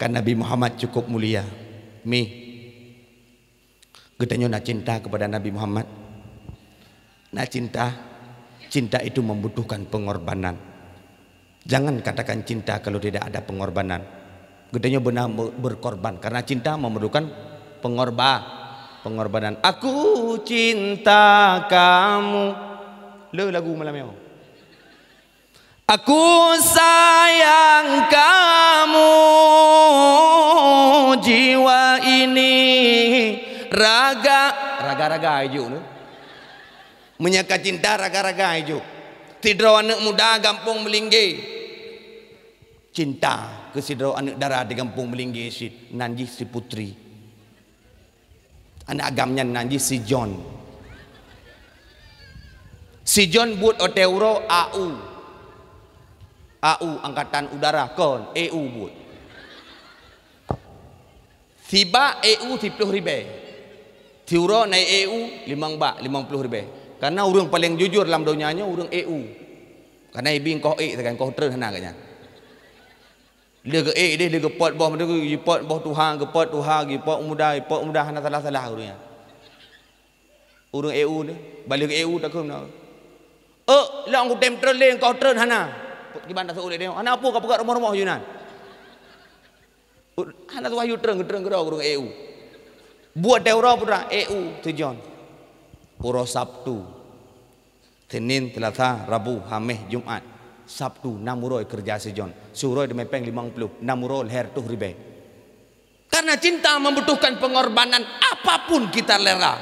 Kan Nabi Muhammad cukup mulia. Mi, katanya nak cinta kepada Nabi Muhammad. Nak cinta, cinta itu membutuhkan pengorbanan. Jangan katakan cinta kalau tidak ada pengorbanan. Katanya benar berkorban, karena cinta memerlukan pengorbanan. Aku cinta kamu. Lagu malam ini. Aku sayang kamu, jiwa ini raga hijau tu. Menyaka cinta raga hijau. Tidro anak muda gampung melinggi. Cinta ke sidro anak darah di gampung melinggi si Nanji si Putri. Anak agamnya Nanji si John. Si John buat oteuro AU Angkatan Udara kon EU buat. Tiba EU 10 ribu. Tiuro naik EU 50 ribu. Karena orang paling jujur dalam dunianya orang EU. Karena ibing kau tekan kau terus nak katanya. Dia ke dia ke pot boh dia ke pot boh Tuhan ke pot Tuhan ke pot muda hana salah orangnya. Orang EU ni balik ke EU tak kena. Lah aku tem terleng kau terus hana. Gimana tu dia? Anak apa kau pegang rumah-rumah Yunan? Anak tu ayu terang gerau orang EU. Buat daerah pura EU tujuan. Uro Sabtu, Senin, Selasa, Rabu, Khamis, Jumat. Sabtu 6 uroi kerja sejon. Suroi demepeng 50, 6 uroi leher tuh ribe. Karena cinta membutuhkan pengorbanan apapun kita rela.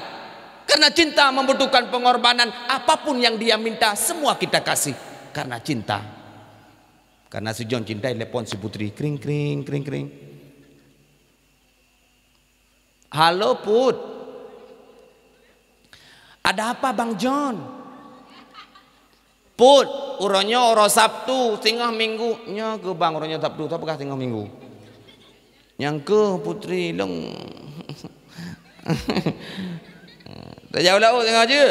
Karena cinta membutuhkan pengorbanan apapun yang dia minta semua kita kasih. Karena cinta. Karena si John cintai telepon si Putri kring. Halo Put. Ada apa Bang John? Put, uronya oro Sabtu tengah minggu. Nya ke Bang uronya Sabtu apakah tengah minggu? Yang ke Putri long. Tak jauh lah tengah je.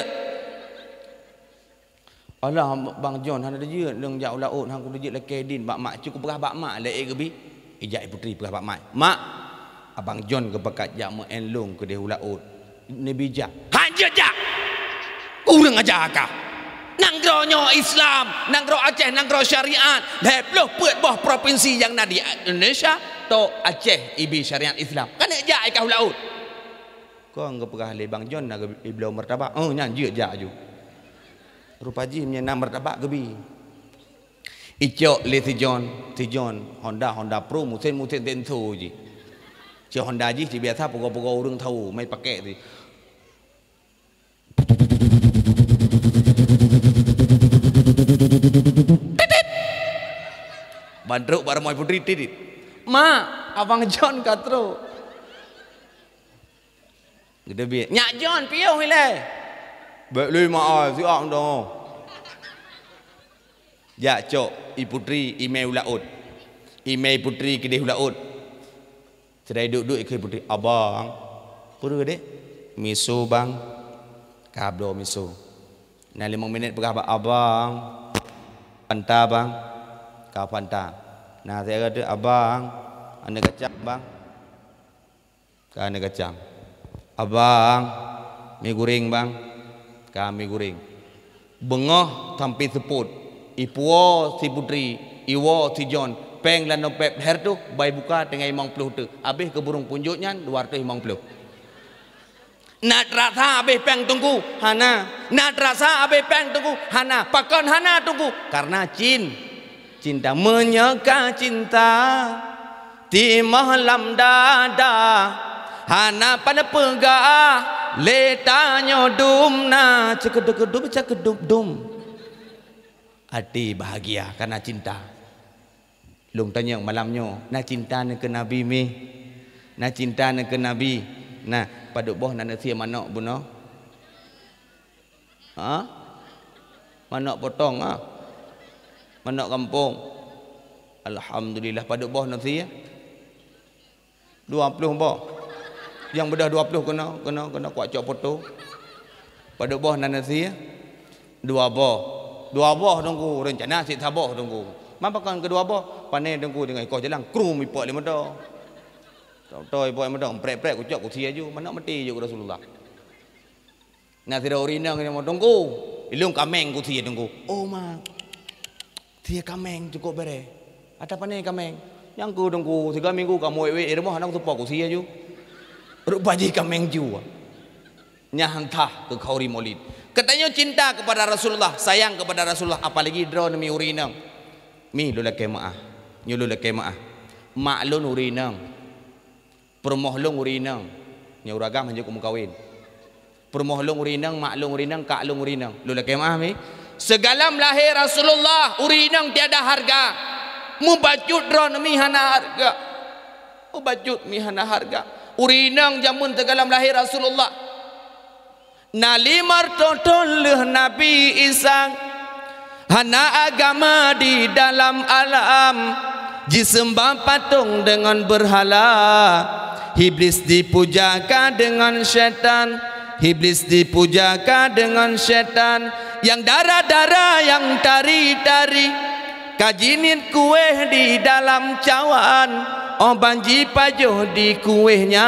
Alah Bang John hana dia leng jauh laut hang ku dia lekedin bak mak cukup berah bak mak le gebi ijak Putri berah bak mak Abang John ke bekat jak me enlong ke dia laut ni bijak hanja jak urang aja akah nanggronyo Islam nanggro Aceh nanggro syariat leploh puet boh provinsi yang nadi Indonesia to Aceh ibi syariat Islam kan jak ikah laut kau anggap berah le Bang John nak iblau martabak nyan je jak ju rupaji punya nama martabak gebi. Icok le Tijon Honda Pro musim tentu je. Si Honda ji si biasa pokok-pokok orang tahu mai pakai tu. Bandruk barang mai Putri titit. Ma, Abang John katro. Gede bi. Nyak John piau ile. Baik lui maaf siang dong. Ya cok Putri email laut. Email Putri ke dia laut. Cerai duduk ke Putri. Abang. Pura dek. Miso bang. Kablo miso. Nah 5 minit berapa abang. Panta bang. Kau panta. Nah saya kata abang. Anda kacang bang. Kau anda kacang. Abang. Mie goreng bang. Kami goreng bengah sampai seput ipuo si Putri iwo si John peng lan nopep her tu bai buka tengah 50 tu habis ke burung punjuknya 250 nak rasa habis peng tunggu hana nak rasa habis peng tunggu hana pakon hana tunggu karena cinta menyeka cinta di malam dada hana pada pegah letanya dumna cekeduk dum hati bahagia karena cinta. Long tanya malamnya nak cinta nak ke Nabi mi nak cinta nak ke Nabi nah paduk boh nak sia manok buno manok potong manok kampung alhamdulillah paduk boh nak sia 20 boh yang bedah 20 kena kuat cok foto pada boh nanasi 2 boh tunggu rencana si saboh tunggu mapakan kedua boh panen tunggu dengan kau jalan krum ipok 5 dah Toi boy medong prek-prek kucok ku sia ju mana mati ju Rasulullah. Nah tidak urina ni mau tunggu. Ilung kameng ku sia tunggu. Oh ma. Tia kameng cukup bere. Ada apa nih kameng? Yang ku tunggu 3 minggu kamu ewe rumah anak tu pok ku sia ju. Rupaji kameng ju. Nyahantah ke kauri maulid. Katanya cinta kepada Rasulullah, sayang kepada Rasulullah, apalagi drone mi urina. Mi lu leke maah. Nyulu leke maah. Maklun urina. Permohlong urinang nyuragam hanya kumu kawin permohlong urinang maklong urinang kaklong urinang lula kemah mi segalam lahir Rasulullah urinang tiada harga mubacut ron mi hana harga mubacut mi hana harga urinang jamun segalam lahir Rasulullah nalimar totol Nabi Isa hana agama di dalam alam disembah patung dengan berhala iblis dipujakan dengan syaitan iblis dipujakan dengan syaitan yang darah-darah yang tari-tari kajinin kue di dalam cawan oh banji pajoh di kuehnya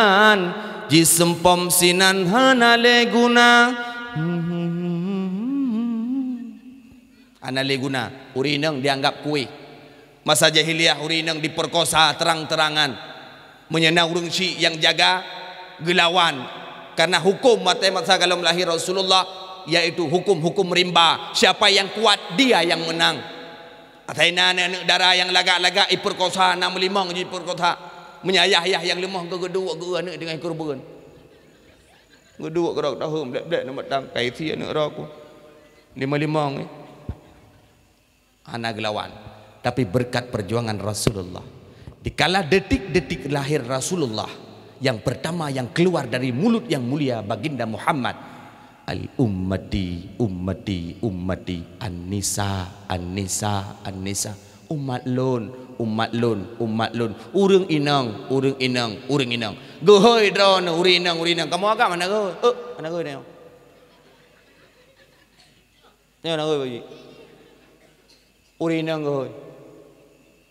jisempom sinan hanale guna anale guna urinang dianggap kue masa jahiliyah urinang diperkosa terang-terangan menyenang urang si yang jaga gelawan karena hukum masa kalau lahir Rasulullah yaitu hukum-hukum rimba siapa yang kuat dia yang menang ataina anak darah yang lagak-lagak iperkosa 65 je perkosa menyayah-yah yang lemah ke gedua ke anak dengan korban gedua ke tahun blek-blek nak datang kai si anak raku 55 ni anak gelawan tapi berkat perjuangan Rasulullah dikala detik-detik lahir Rasulullah yang pertama yang keluar dari mulut yang mulia baginda Muhammad al ummati ummati ummati an-nisa an-nisa an-nisa umat lun umat lun umat lun urang inang urang inang urang inang gehoi dron urinang urinang kamu agak mana ge mana ge ni mana ge bagi urinang gehoi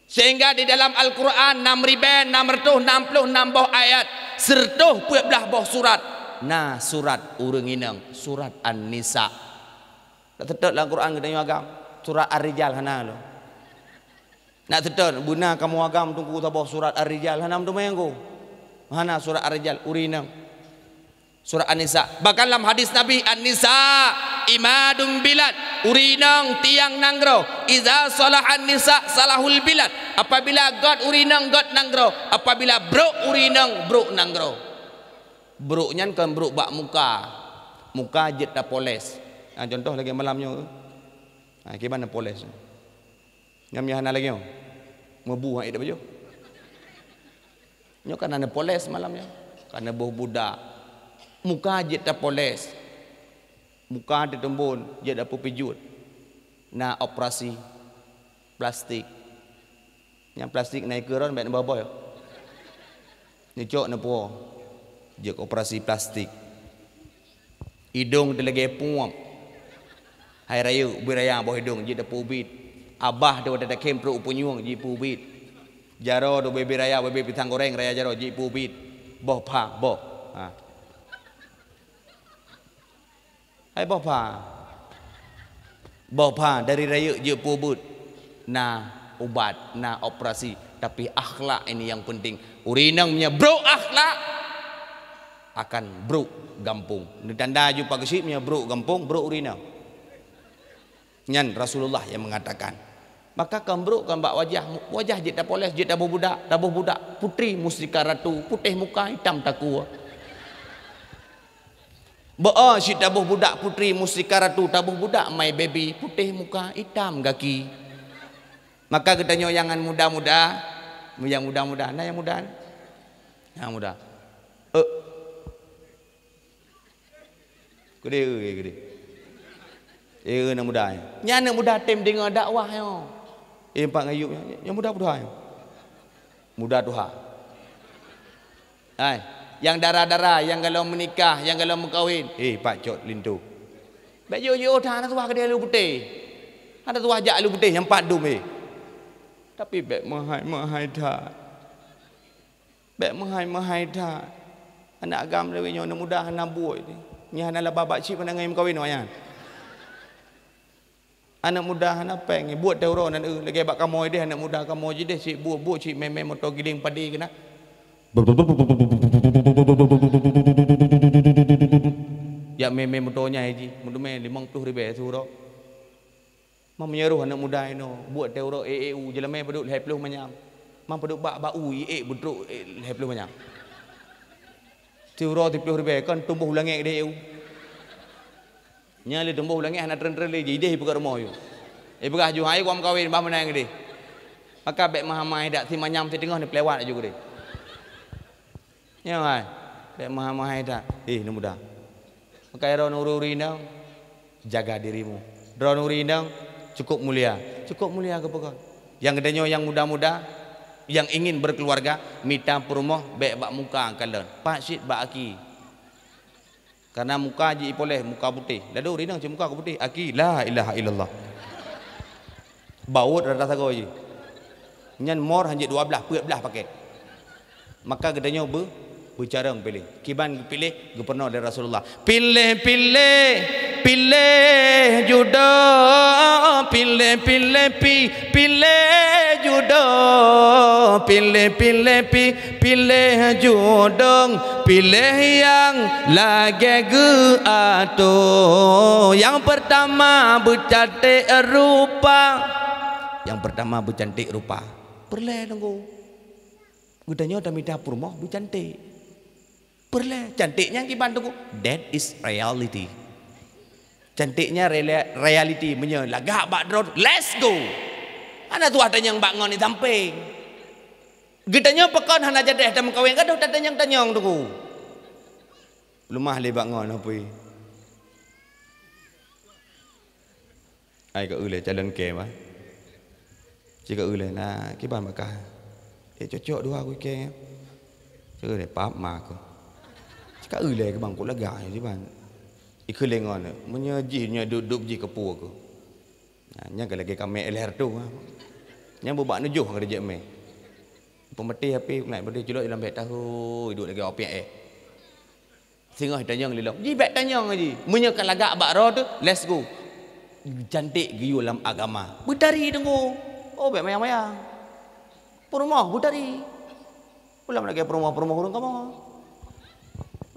sehingga di dalam Al-Quran 6.666 ayat sertuh 12 boh surat nah surat urang inang surat An-Nisa nak tetap dalam Quran kita agam surat Ar-Rijal hana lo nak tetap guna kamu agam tunggu tabah surat Ar-Rijal hana tu mayangku hana surat Ar-Rijal urinang surat An-Nisa bahkan dalam hadis Nabi An-Nisa imadum bilad urinang tiang nanggro iza salahan nisa salahul bilad apabila god urinang god nanggro apabila bro urinang bro nanggro bro nyan kan bro bak muka jet dah poles contoh lagi malamnya gimana poles nyam hana lagi mebu hak ida baju nyo kan ana poles malamnya karena boh budak muka jet dah poles muka ditembun dia dah pupijut na operasi plastik yang plastik naik keron baik nak bawa ni cok na po je operasi plastik hidung dia lagi puam hari raya beraya bawah hidung je dah pubit abah dia ada kem pro punyung je pubit jaro do bebe raya bebe pisang goreng raya jaro je pubit boh pa boh hai bopa dari raya je pubut na ubat na operasi tapi akhlak ini yang penting urinangnya bro akhlak akan bro gampung ni tanda jumpa gesipnya bro gampung bro urinang nyan Rasulullah yang mengatakan maka kan bro kan bak wajah je dah poles je dah budak putri mustika ratu putih muka hitam takua Ba'a si tabuh budak putri mustika ratu tabuh budak my baby putih muka hitam kaki maka katanya yang muda-muda nah yang muda gede nak muda nyana muda tem dengar dakwah yo pak ngayup yang muda Tuhan yang darah-darah, yang kalau menikah, yang kalau mengkawin. Pak Cok lintu. Baik yo dah tuah ke dia lu putih. Ada tuah jak lu putih yang 4 dum Tapi baik mahai dah. Bek mahai dah. Anak agam lewi nyo mudah anak buat ni. Nya anak babak cip anak ngem kawin wayan. Anak mudah anak peng buat teu ro nan lagi bak kamoy deh anak mudah kamoy je deh cip buat cip meme motor giling padi kena. Ya meme motornya haji, mudah me 50,000 tu ro. Mam menyeruh anak muda ini buat teu ro EU jelame peduk 20 manyam. Mam peduk bak ui budruk 20 manyam. Teu ro 30,000 kan tumbuh langit de EU. Nya le tumbuh langit anak tren le jadi buka rumah yo. Begah ju hai kuam kawin bah menang de. Maka bek mahamai dak si manyam si tengah ni pelewat juga de. Ya ngai. Bek mahamai dak. Ni muda. Maka ro nururi nang jaga dirimu. Ro nururi nang cukup mulia ke pokok. Yang gedenyo yang muda-muda yang ingin berkeluarga minta perumoh bek bak muka kalian. Pak syid bak aki. Karena muka ji boleh muka putih. Lalu rinang je muka putih. Aki la ilaha illallah. Baut rata sago ji. Nyan mor hanya 12 belah pakai. Maka gedenyo bercarang pilih. Kiban pilih gubernur dari Rasulullah. Pilih jodoh, pilih jodoh, pilih jodoh, pilih yang lagi geatuh. Yang pertama bercantik rupa. Perle tunggu. Gudanya udah minta rumah bercantik. Perle cantiknya gimana tunggu? That is reality. Cantiknya reality menyelagak bak drone. Let's go. Ana tu ada yang bak ngon di samping. Gitanya pekan hana jadi ada mengkawin kan dah tanyang tunggu. Lumah le bak ngon apa i? Ai ka ule jalan ke mah. Jika ule na kiban makah. Cocok dua aku ke. Cakap le pap mak aku. Cakap ule ke bangku lega je ban. Ikut lengon menyajinya duduk je kepu aku. Nya lagi kami LR tu. Nya bubak nujuh kerja me. Pemeti api naik berdeh juluk dalam beg tahu hidup lagi opiak Singah tanyang lelong. Ji beg tanyang aji. Menyekan lagak bak ro tu, let's go. Cantik giyu dalam agama. Berdari tunggu. Oh beg mayang-mayang. Perumah berdari. Ulam lagi perumah urang kamu.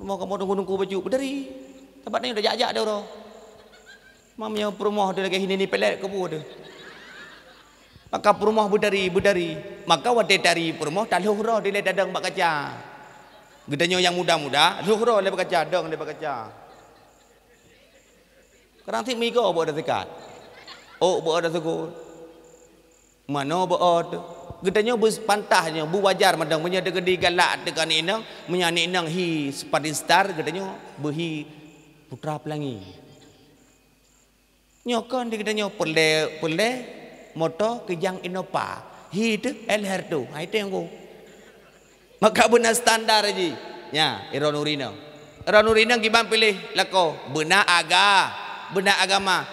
Rumah kamu tunggu baju berdari. Tempat ni udah jajak dah ro. Mamnya perumah dia lagi ini pelet kebu dia. Maka perumah berdari. Maka wadah dari perumah tak luhur dia dadang bak kaca. Gedanya yang muda-muda luhur dia bak kaca, dang dia bak kaca. Kerang tik migo buat ada dekat. Oh buat ada tegur. Mana buat? Gedanya pantahnya wajar madang punya degedi galak dekat ni nang menyani nang hi seperti star gedanya berhi putra pelangi. Nyokan di gedanya perle motor kejang Innova. Hi tu LR tu. Ha itu yang ku. Maka benar standar aja. Nya Iron Urina. Iron Urina gimana pilih lako? Benar agama.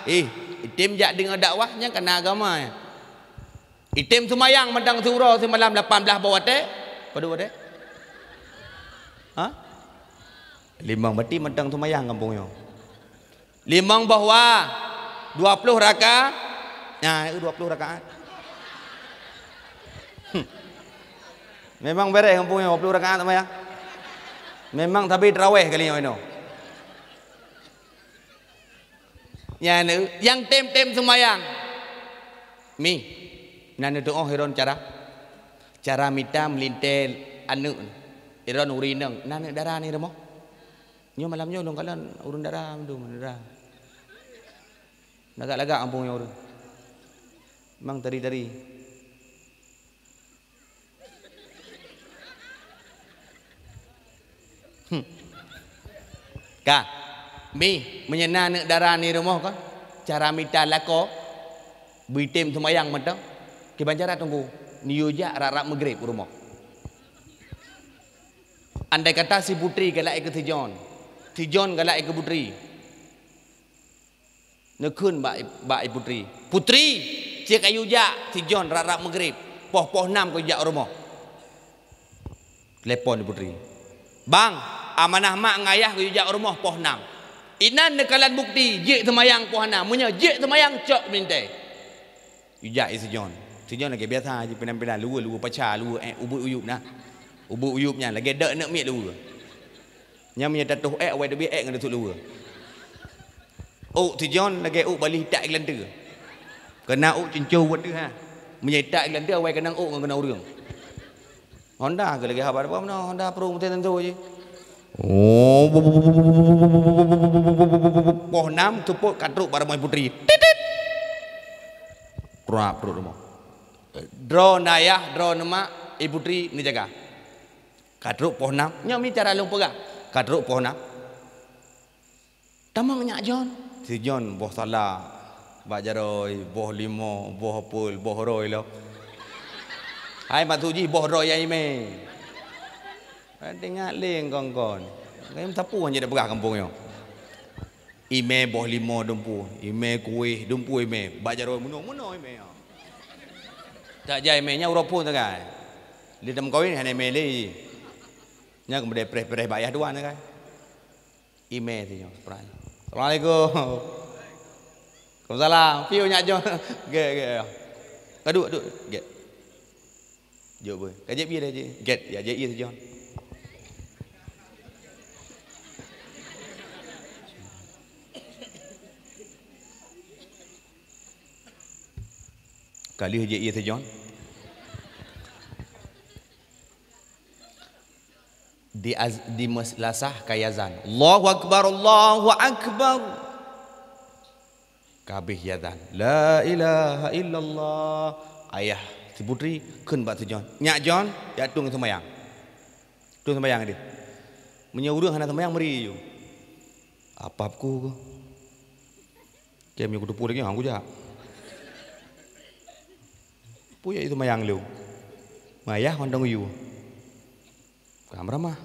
Itim jak dengan dakwahnya kena agama. Itim sumayang mendang surau semalam 18 bawah teh. Padu teh. Ha? Limang bati mendang sumayang kampungnya. Limang bahwa 20 rakaat. Nah, itu 20 rakaat. Memang beres kampungnya 20 rakaat sama ya. Memang tapi tarawih kali ini. Ya, yang tem semayang. Mi. Nana doa heron cara minta melintel anu. Heron urinang. Nana darah ni remo. Nyo malamnya dong kalian urun darah tu darah. Lagak-lagak kampungnya urun. Memang dari. Kak, mi menyena nak darah ni rumah kan? Cara minta lako, bitim semayang mentang. Kibancara tunggu, niuja rak maghrib rumah. Andai kata si putri galak ke Tijon galak ke putri. Nekun bak putri. Putri, cik ayu jak Tijon rak maghrib. Poh 6 ko jak rumah. Telepon putri. Bang, amanah mak ngayah ke jak rumah poh 6. Inan nekalan bukti je temayang poh 6. Munya je temayang cok mintai. Ijak sejon. Sejon lagi biasa je penampilan luar pacar luar ubut uyup nah. Ubut uyupnya lagi dak nak miat luar. Nya punya tatuh awai debi ngada tu luar. Sejon lagi balik tak gelanda. Kena cincu buat tu ha. Menyetak gelanda awai kena kena urang. Honda ke lagi apa mana Honda Pro tentu je. Poh 6 tupuk katruk para mai putri. Titit. Prap perut rumah. Drone ayah, drone mak, ibu putri ni jaga. Katruk poh 6, nya mi cara lupa gak. Katruk poh 6. Tamang nyak John. Si John boh salah. Bak jaroi, boh 5, boh pul, boh roi lo. Hai mak tuji boh roi ai me. Tengok leng kongkon. Kau tapu aja dah berah kampung yo. Ime boh 5 dumpu, ime kuih dumpu ime. Bak jaroi muno ime. Tak jai ime nya uropun tak kai. Li tam kawin hane ime li. Nya kemudian preh bayar duan tak kai. Ime tu yo. Assalamualaikum. Waalaikumsalam. Piu nyak John. Ge. Kaduk. Ge. Jom boy. Kajak biar aja. Get ya je iya John. Kali je iya John. Di maslasah kayazan. Allahu akbar, Allahu akbar. Kabeh yazan. La ilaha illallah. Ayah si putri kun bak tu John. Nyak John ya tung sembayang. Tung sembayang dia. Menyuruh hana sembayang meri yo. Apa aku? Kem yo kudu lagi aku ja. Puya itu sembayang lu. Mayah ondong yu. Kam ramah.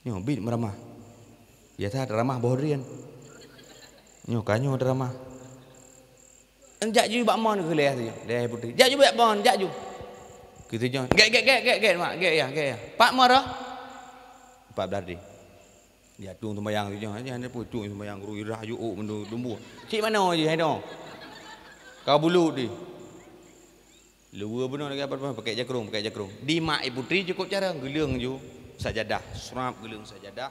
Nyo bit meramah. Biasa ramah bohrian. Nyo kanyo ramah. Jak ju bak mon ke leh tu. Leh putri. Jak ju bak mon, jak ju. Gitu John. Get mak, get ya. Pak marah. Pak berarti. Dia tung sembayang tu John. Jangan dia putung sembayang ru irah ju mendu dumbu. Cik mana je hai dong. Kau bulu di. Luar benar lagi apa pakai jakrung. Di mak ibu putri cukup cara gelung ju sajadah. Serap gelung sajadah.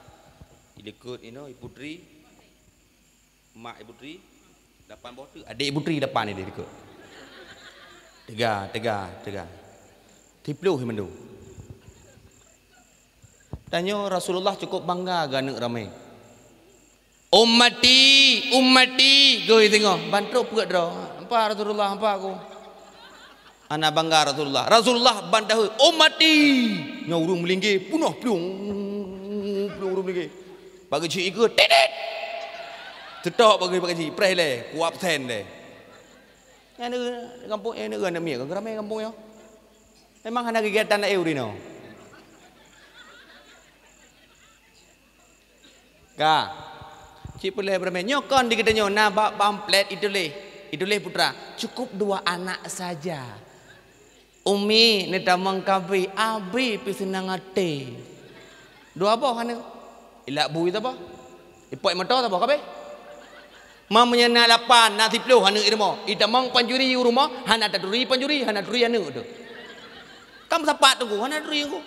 Dilekut ibu putri. Mak ibu putri. Depan bawah tu adik ibu putri depan ni dia ikut. Tiga. Tipluh mendu. Tanya Rasulullah cukup bangga ganak ramai. Ummati, goi tengok, bantruk perut dah. Apa Rasulullah apa aku? Anak bangga Rasulullah. Rasulullah bantahu ummati. Nya urung melinggi, punah plung urung melinggi. Bagi cik ikut, titit. Tetok bagi pakai cik, preh le, kuap sen le. Yang ni kampung ni kan mi, kan ramai kampung yo. Memang ada kegiatan nak euri no. Ka. Cik boleh bermain. Nyokon di kita nyona bak pamflet itu le putra. Cukup 2 anak saja. Umi ni tamang kabi, abi pi senang ate. 2 apa kan? Ilak bui apa? Ipoi motor apa kabe? Mamanya na 8 na 10 hanu irmo. Itamang panjuri rumah, hana taduri panjuri, hana duri anu tu. Kamu sapat tu, hana duri aku.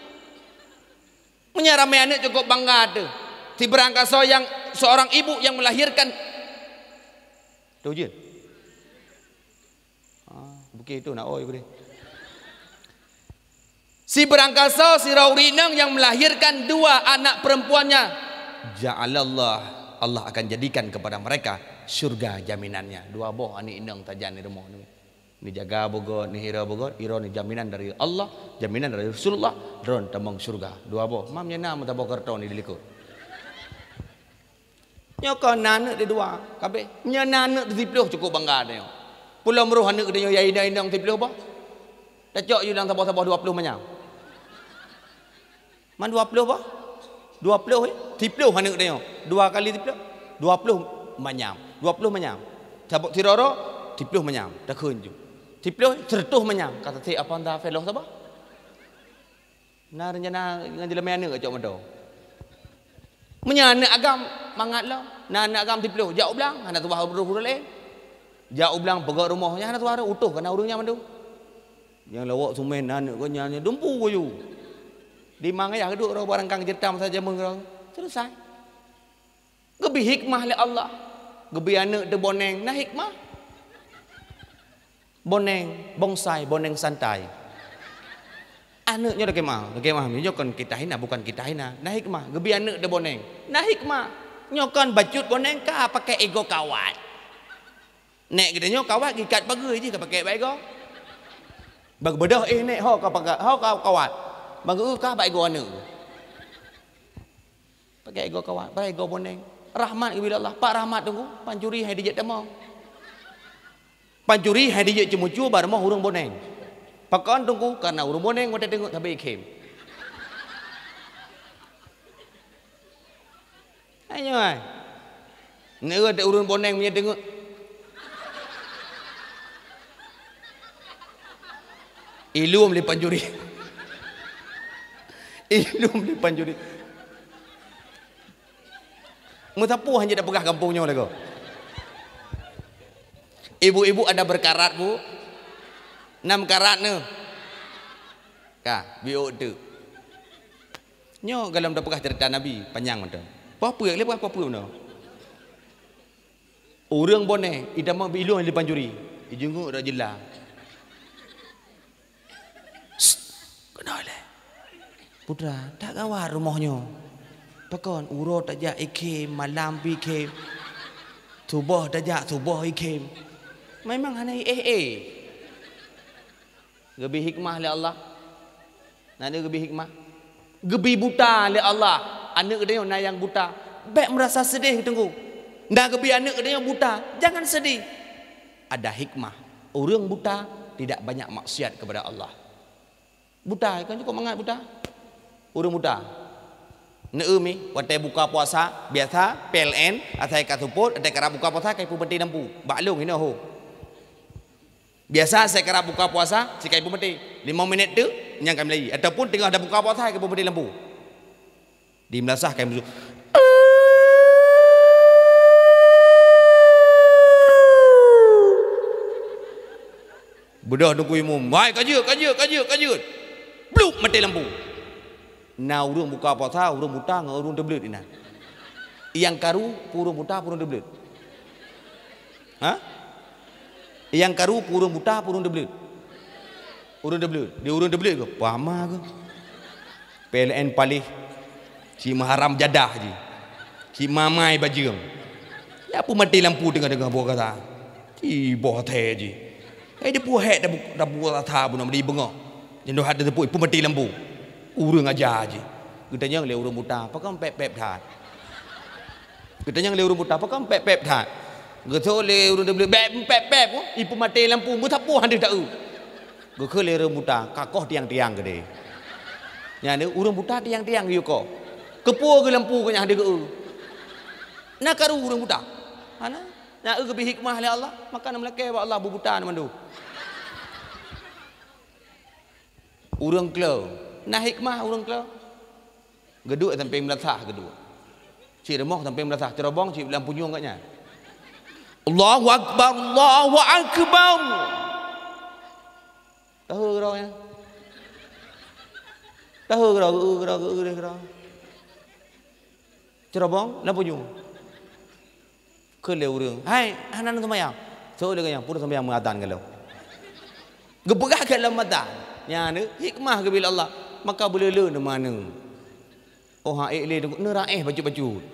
Menyaramai anak cukup bangga tu. Si berangkaso yang seorang ibu yang melahirkan. Tu je. Bukit itu nak oi boleh. Si berangkaso si Raurinang yang melahirkan 2 anak perempuannya. Ja'alallah, Allah akan jadikan kepada mereka syurga jaminannya. 2 boh ani indang tajan ni rumah ni. Ni jaga bogot, ni hira bogot, iro ni jaminan dari Allah, jaminan dari Rasulullah, dron tamang syurga. 2 boh. Mamnya nama tabok kerto ni dilikut. Nyokon nanak dia 2, kabeh. Nya nanak 10 cukup bangga dia. Pulau meruh anak dia yai indang 10 apa? Dacok you dalam tabah 20 manyam. Man 20 apa? 20 10 anak dia. 2 kali 10. 20 manyam. 20 manyam. Sabuk tiroro 10 manyam. Dah kun ju. 10 100 manyam. Kata ti apa anda fellow apa? Nah rencana dengan jelema anak cok motor. Menyana agam mangatlah. Nah anak agam tiplu. Jauh belang anak tuah huru lain. Jauh belang pegak rumahnya anak tuah utuh kena urungnya mandu. Yang lawak sumen anak ko nyanyi dumpu ko you. Di mang ya keduk ro barang kang jetam saja mengrong. Selesai. Gebi hikmah le Allah. Gebi anak de boneng nah hikmah. Boneng bonsai, boneng santai. Anaknya dah kemah nyokon kita hina bukan kita hina. Nah hikmah, gebi anak dah boneng. Nah hikmah, nyokon bacut boneng ka pakai ego kawat. Nek gedenya kawat gikat bagai je ka pakai ego. Bag bedah nek ho ka pakai ho ka kawat. Bang ka pakai ego anak. Pakai ego kawat, pakai ego boneng. Rahmat bila Allah, Pak Rahmat tunggu, pancuri hai dijat demo. Pancuri hai dijat cemucu bar mo urang boneng. Pakan tunggu karena urung boneng kita tengok tapi ikhim. Ayo ai. Neu ada urung boneng punya tengok. Ilum li panjuri. Ilum li panjuri. Mutapu hanya dak pegah kampungnya lego. Ibu-ibu ada berkarat, Bu. 6 karat ni. Ka, biok tu. Nyo dalam dah pegah cerita Nabi panjang macam. Apa yang lepas apa mana? Orang boneh idam bilu di panjuri. Ijungu dah jelas. Kenal. Putra, tak kawat rumahnya. Pakon urut tak jak ikim malam pikim. Subuh tak jak subuh ikim. Memang hanai Gebi hikmah oleh Allah. Nada gebi hikmah. Gebi buta oleh Allah. Anak dia yang buta. Baik merasa sedih tunggu. Ndak gebi anak dia buta. Jangan sedih. Ada hikmah. Orang buta tidak banyak maksiat kepada Allah. Buta kan cukup mangat buta. Orang buta. Neumi waktu buka puasa biasa PLN atai katuput atai kara buka puasa kai pumenti lampu. Baklung ini ho. Biasa saya kira buka puasa si ibu mati 5 minit tu yang kami lagi ataupun tengah dah buka puasa ibu mati lampu di melasah kami musuh budak tunggu imum wai kajut bluk mati lampu nah urung buka puasa urung buta ngau urung deblet ina yang karu purung buta purung deblet ha yang karu purung buta purung deblet. Urung deblet. Dia urung deblet ke? Pama ke? PLN palih. Si maharam jadah je. Si mamai bajang. Ya pun mati lampu tengah-tengah buah kata. Si buah teh je. Dia buah hek dah buah kata pun nak beli bengok. Yang dah ada tepuk pun mati lampu. Urung aja je. Kita yang le urung buta. Pakam pep-pep dah. Kita yang le urung buta. Pakam pep-pep dah. Getole urang dia beb ko ipu mati lampu mu tapu hande tak u ge khele re buta kakoh tiang-tiang gede nya ne urang buta tiang-tiang yo ko kepu ge lampu ko nya hande ge u na karu urang buta ana na ge bi hikmah le Allah maka na melake wa Allah buta na mandu urang klo na hikmah urang klo geduk sampai melasah geduk cik remoh sampai melasah cerobong cik lampu nyung katnya Allahu Akbar, Allahu Akbar. Tahu kau ya? Tahu kau. Cerobong, lampu nyung. Keleu urang. Hai, anak sembahyang. So dia yang pura sembahyang mengatan kalau. Gepegah ke dalam mata. Nya ne hikmah ke bila Allah, maka boleh le mana. Oh ha le ne raih baju-baju.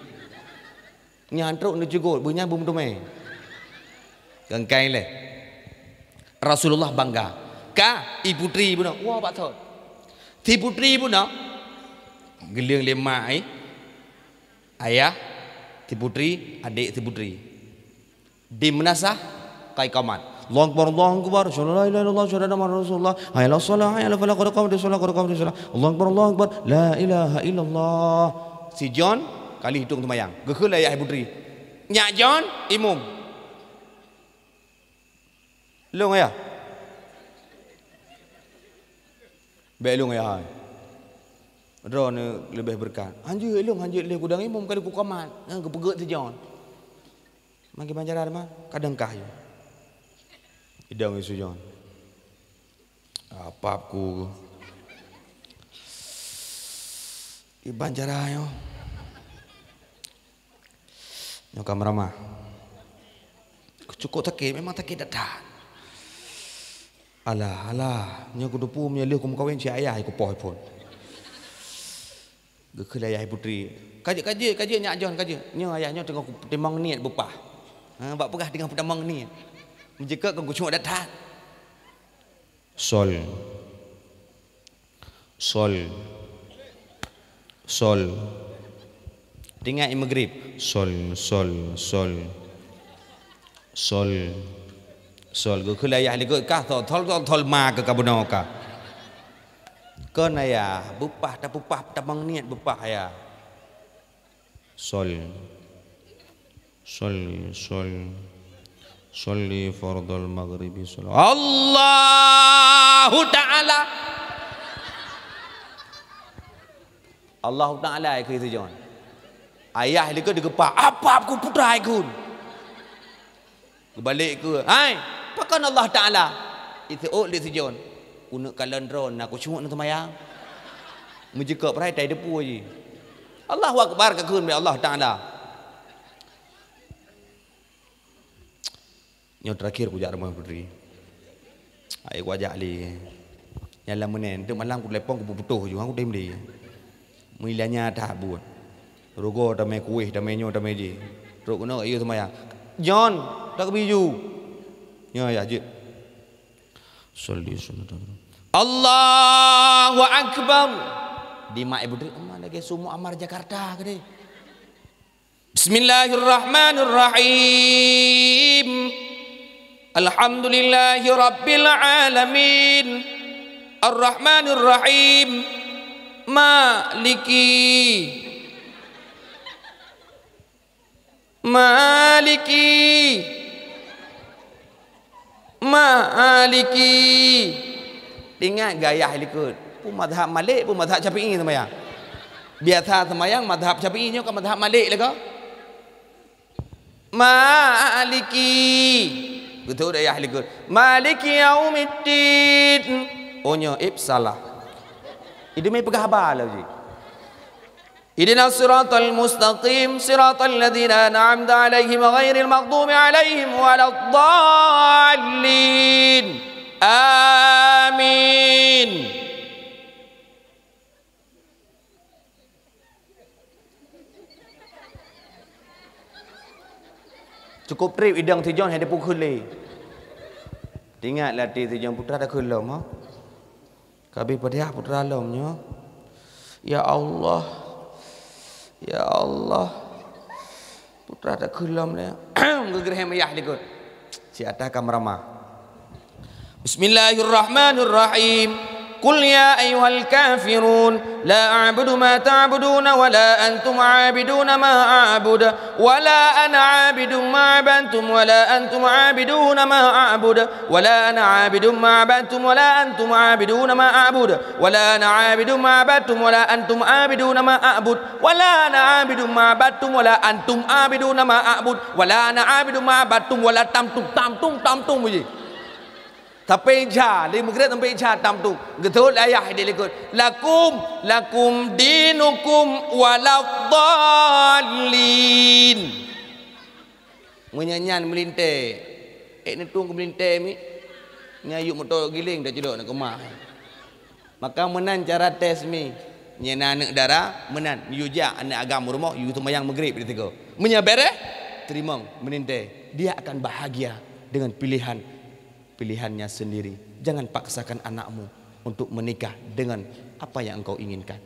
Nya antruk ne jugut, bunyi bum tumai. Gangkai le. Rasulullah bangga. Ka ibu putri pun wah pak thot. Ti putri pun geliang lima ayah ti putri adik ti putri. Di menasah kai kamat. Allahu Akbar Allahu Akbar la ilaha illallah syahada Muhammad Rasulullah hayya shalah hayya falah qad qamati shalah qad qamati shalah Allahu Akbar la ilaha illallah. Si John kali hitung sembahyang. Gekhul ayah putri. Nyak John imum. Long ya. Baik long ya. Dro ni lebih berkat. Anjir elong kudang imam kali ku kamat. Ke pegek tejon. Mangki banjaran mah kadang kah yo. Idang isu jon. Apa aku? I banjaran yo. Nyo kamera cukup takik memang takik datang. Alah nyo kudu pu menyelih ku kawin si ayah ku poh pun. Ge ayah putri. Kaji nyak jon kaji. Nyo ayahnya tengah timang niat bupah. Ha bak pegah dengan timang niat. Menjeka ku cuma datang. Sol. Tinggal maghrib. Sol go khulaya li go ka thol ma ke kabuno ka. Kon ya bupah tabang niat bupah ya. Solli fardal maghribi salat. Allahu Ta'ala ke itu John. Ayah dia ke digepak. Apa aku putra ikut. Balik ke. Hai. Pakan Allah Ta'ala. Itu dia tu John. Unak kalendron aku cuma nak temayang. Menjekak perai tai depu je. Allahu Akbar ke kun Allah Ta'ala. Yang terakhir ku jak rumah putri. Ai ku ajak li. Yang lama ni tu malam ku lepong ku putuh je aku dem li. Mulanya dah buat. Rogo damai kuih damai nyo damai je. Rok no iyo temayang. John tak biju. Ya je. Salli sunnah. Allahu Akbar. Di mak ibu dek amal lagi semua amar Jakarta ke deh. Bismillahirrahmanirrahim. Alhamdulillahi rabbil alamin. Arrahmanirrahim. Maliki ingat gaya ikut pun mazhab Malik pun mazhab Syafi'i semayang biasa semayang mazhab Syafi'i nya ke mazhab Malik lah ke Maliki betul dah ya ikut Maliki yaumiddin ohnya salah itu mai pegah habar lah ji Ihdinas siratal mustaqim siratal ladzina an'amta 'alaihim ghairil maghdubi 'alaihim waladdallin. Amin. Cukup trip idang tijon ada pukul le. Ingatlah tijon putra dah kelom ha. Kabi pada putra lomnya. Ya Allah. Ya Allah. Putra dah kelom le. Gegereh mayah likut. Si atas kamera. Bismillahirrahmanirrahim. قل يا أيها الكافرون لا أعبد ما تعبدون ولا أنتم عابدون ما أعبد ولا أنا عابد ما عبدتم ولا أنتم عابدون ما أعبد ولا أنا عابد ما عبدتم ولا أنتم عابدون ما أعبد ولا أنا عابد ما عبدتم ولا أنتم عابدون ما أعبد ولا أنا عابد ما عبدتم ولا أنتم عابدون ما أعبد ولا أنا عابد ما عبدتم ولا tamtum je. Tapi ja, dia menggerak sampai ja tam tu. Betul ayah dia ikut. Lakum dinukum waladdallin. Menyanyian melintai. Ni tung melintai mi. Nyayuk motor giling dah celok nak kemah. Maka menan cara tes mi. Nyena anak darah menan yuja anak agama rumah yu sembahyang maghrib dia tegur. Menyabere terima melintai. Dia akan bahagia dengan pilihannya sendiri. Jangan paksakan anakmu untuk menikah dengan apa yang engkau inginkan.